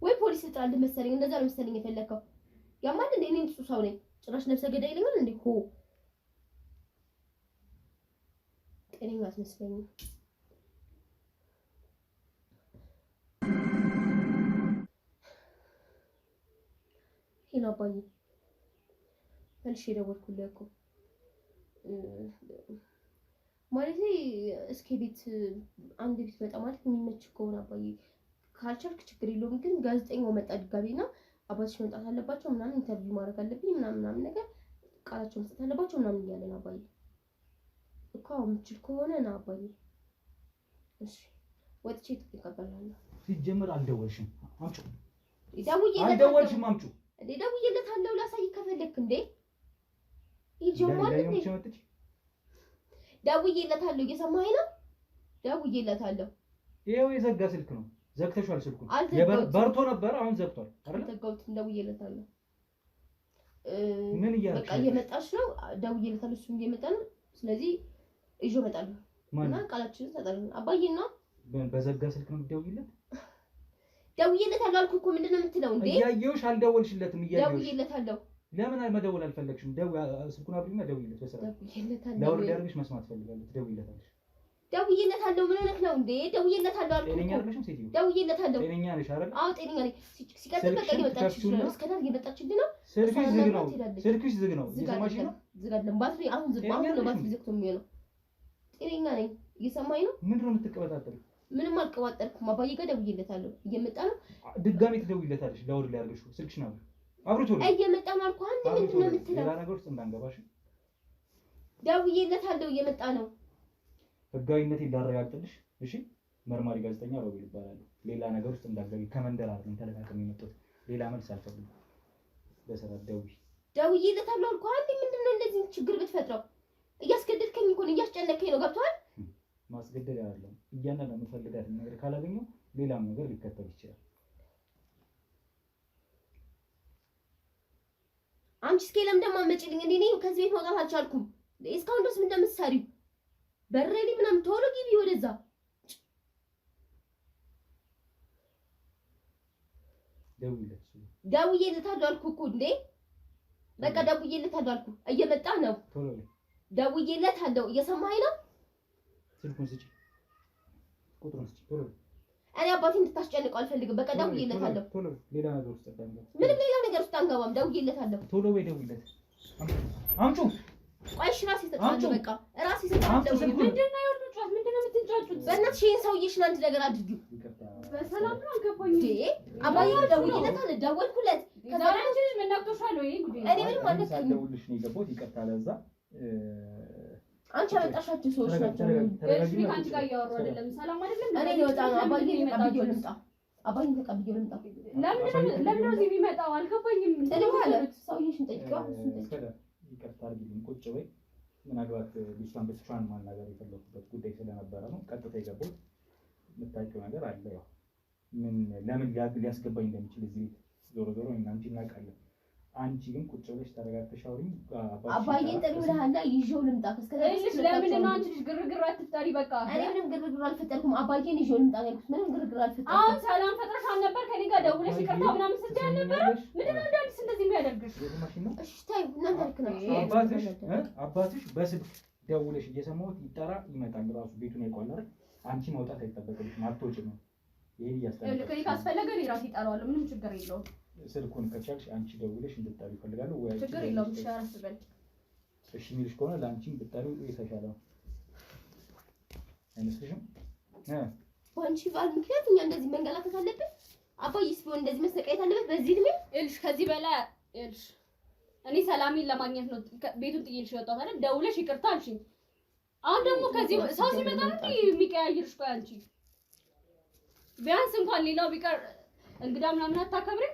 ወይ ፖሊስ ልጥራልህ መሰለኝ። እንደዛ ነው መሰለኝ የፈለከው። ያማል እንዴ? እኔ ንጹህ ሰው ነኝ። ጭራሽ ነፍሰ ገዳይ ይለኛል እንዴ? ሆ ጤነኛ አትመስለኝም። ሄሎ አባዬ፣ መልሼ ደወልኩልህ እኮ ማለቴ እስኪ ቤት አንድ ቤት መጣ ማለት የሚመች ከሆነ አባዬ፣ ካልቻልክ ችግር የለውም ግን ጋዜጠኛው መጣ ድጋሜና አባትሽ መምጣት አለባቸው ምናምን ኢንተርቪው ማድረግ አለብኝ ምናምን ነገር ቃላቸው መስጠት አለባቸው ምናምን እያለ ነው አባዬ እኮ። የምችል ከሆነ ና አባዬ። እሺ ወጥቼ እቀበላለሁ። ሲጀምር አልደወልሽም። አምጩ። አልደወልሽም። አምጩ። ደውዬለታለሁ። ላሳይ ከፈለክ እንዴ ይጀማል እንዴ? ደውዬለታለሁ። እየሰማኸኝ ነው? ደውዬለታለሁ። ይሄው የዘጋ ስልክ ነው። ዘግተሽዋል ስልኩን። በርቶ ነበር አሁን ዘግቷል አይደል? ዘጋሁት። ደውዬለታለሁ። ምን እያልሽ? በቃ እየመጣች ነው። ደውዬለታለሁ። እሱም እየመጣ ነው። ስለዚህ ይዞ እመጣለሁ እና ቃላችንን ሰጣለን። አባዬና በዘጋ ስልክ ነው የምትደውይለት? ደውዬለታለሁ አልኩህ እኮ። ምንድን ነው የምትለው እንዴ? እያየሁሽ አልደወልሽለትም። እያየሁሽ ደውዬለታለሁ። ለምን መደወል አልፈለግሽም? ስልኩን አብሪና ደውይለት። በስራ ለወርድ ያርግሽ መስማት ፈልጋለሁ። ትደውይለታለሽ። ደውዬለታለሁ። ምን ሆነህ ነው እንዴ? ደውዬለታለሁ አልኩህ። ጤነኛ አይደለሽም ሴትዮ? ደውዬለታለሁ። ጤነኛ ነሽ አይደል? አዎ ጤነኛ ነኝ። ሲቀጥል በቃ እየመጣችልኝ ነው። እስከ ዳር እየመጣችልኝ ነው። ስልክሽ ዝግ ነው። ስልክሽ ዝግ ነው። እየሰማሽ ነው? ዝጋለን። ባትሪ አሁን ዝግ ነው። ባትሪ ዘግቶ የሚሆነው ጤነኛ ነኝ። እየሰማኝ ነው? ምንድን ነው የምትቀበጣጠሪው? ምንም አልቀባጠርኩም። አባዬ ጋር ደውዬለታለሁ። እየመጣ ነው። ድጋሜ ትደውይለታለሽ። ለወርድ ሊያርግሽ ስልክሽን አብሪቶ ነው። እየመጣ ነው አልኩህ። አንተ ምንድን ነው የምትለው? ሌላ ነገር ውስጥ እንዳንገባሽ። ደውዬለታለሁ። እየመጣ ነው። ህጋዊነቴ ላረጋግጥልሽ። እሺ መርማሪ ጋዜጠኛ ሮቤል ይባላል። ሌላ ነገር ውስጥ እንዳትገቢ። ከመንደር አይደለም ተለቃቅም የመጣሁት። ሌላ መልስ አልፈልግም። በሰራት ደውዬለታለሁ አልኩህ። አንተ ምንድን ነው እንደዚህ ችግር ብትፈጥረው? እያስገደድከኝ እኮ ነው። እያስጨነቀኝ ነው። ገብቶሃል? ማስገደድ አይደለም። እያንዳንዱ የምፈልጋትን ነገር ካላገኘው ሌላም ነገር ሊከተል ይችላል። አንቺ እስኪ ለምን ደግሞ አትመጪልኝ? እኔ ከዚህ ቤት መውጣት አልቻልኩም። እስካሁን ድረስ ምን እንደምትሰሪው በረሪ ምናምን ቶሎ ግቢ ወደዛ። ደውዬለታለሁ አልኩህ እኮ እንዴ። በቃ ደውዬለታለሁ አልኩህ። እየመጣ ነው። ቶሎ ደውዬለታለሁ። እየሰማኸኝ ነው? ስልኩን ስጪ፣ ቁጥሩን ስጪ ቶሎ። እኔ አባቴ እንድታስጨንቀው አልፈልግም። በቃ ደውዬለታለሁ። ቶሎ ሌላ ነገር ውስጥ አንገባም። ምንም ሌላ ነገር ውስጥ አንገባም። ደውዬለታለሁ። ቶሎ በይ፣ ደውይለት። አምጩ። ቆይ እሺ፣ ራሴ እሰጥሃለሁ። በቃ ራሴ እሰጥሃለሁ። ምንድን ነው የወርዱት? ምንድን ነው የምትንጫጩት? በእናትሽ ይሄን ሰውዬሽን አንድ ነገር አድርጊው። በሰላም ነው አልገባኝም እንዴ? አባዬ ደውዬለታለሁ። ደወልኩለት። ከዛ አንቺ ልጅ ምን ነክቶሻል ወይ? ጉዴ እኔ ምንም አልነካኝም። ደውልሽ ነው የገባሁት። ይቅርታ ለዛ አንቺ ያመጣሻቸው ሰዎች ናቸው። እሺ ከአንቺ ጋር እያወራሁ አይደለም። ሰላም አይደለም። እኔ ልወጣ ነው። አባዬ ተቀብዬው ልምጣ። አባዬን ተቀብዬው ልምጣ። ለምን ነው እዚህ የሚመጣው? አልገባኝም። ሰውዬሽን ጠይቂዋ። እሱን ጠይቂው። ይቅርታ አድርጊልኝ። ቁጭ በይ። ምናልባት ልጅቷን ብቻዋን ማናገር የፈለኩበት ጉዳይ ስለነበረ ነው ቀጥታ የገባሁት። የምታውቂው ነገር አለ። ያው ለምን ሊያስገባኝ እንደሚችል እዚህ ቤት ዞሮ ዞሮ እና አንቺ እናውቃለን። አንቺ ግን ቁጭ ብለሽ ተረጋግተሽ አውሪኝ። አባዬን ጥሪ ብለሃልና ይዤው ልምጣ። እስከዚህ ለምን ነው አንቺ ልጅ ግርግር አትፍጠሪ? በቃ እኔ ምንም ግርግር አልፈጠርኩም። አባዬን ይዤው ልምጣ ያልኩት ምንም ግርግር አልፈጠርኩም። አሁን ሰላም ፈጥረሻል ነበር ከኔ ጋር ደውለሽ ይቅርታ ምናምን ስትይ አልነበረ? ምንድን ነው እንዳንቺስ እንደዚህ የሚያደርግሽ? እሺ ታይ እናንተ ልክ ናችሁ። አባትሽ በስልክ ደውለሽ እየሰማሁት ይጠራ ይመጣል። ራሱ ቤቱን ያውቀዋል አይደል? አንቺ መውጣት አይጠበቅብሽም። አትወጪም ነው ይሄን እያስተናገደ ልክ ካስፈለገ እኔ ራሴ እጠራዋለሁ። ምንም ችግር የለውም። ስልኩን ከቻልሽ አንቺ ደውለሽ እንድትጠሪው ይፈልጋሉ ወይ? ችግር የለውም። ሻራስ በል እሺ የሚልሽ ከሆነ ለአንቺም ብትጠሪው የተሻለ ነው አይመስልሽም? በአንቺ ባል ምክንያት እኛ እንደዚህ መንገላታት አለብን? አባዬስ ቢሆን እንደዚህ መሰቃየት አለበት በዚህ እድሜ? እልሽ ከዚህ በላይ እልሽ እኔ ሰላሜን ለማግኘት ነው ቤቱን ጥዬልሽ የወጣሁት አይደል? ደውለሽ ይቅርታ አልሽኝ። አሁን ደግሞ ከዚህ ሰው ሲመጣ ነው የሚቀያይርሽ። ቆይ አንቺ ቢያንስ እንኳን ሌላው ቢቀር እንግዳ ምናምን አታከብሪ።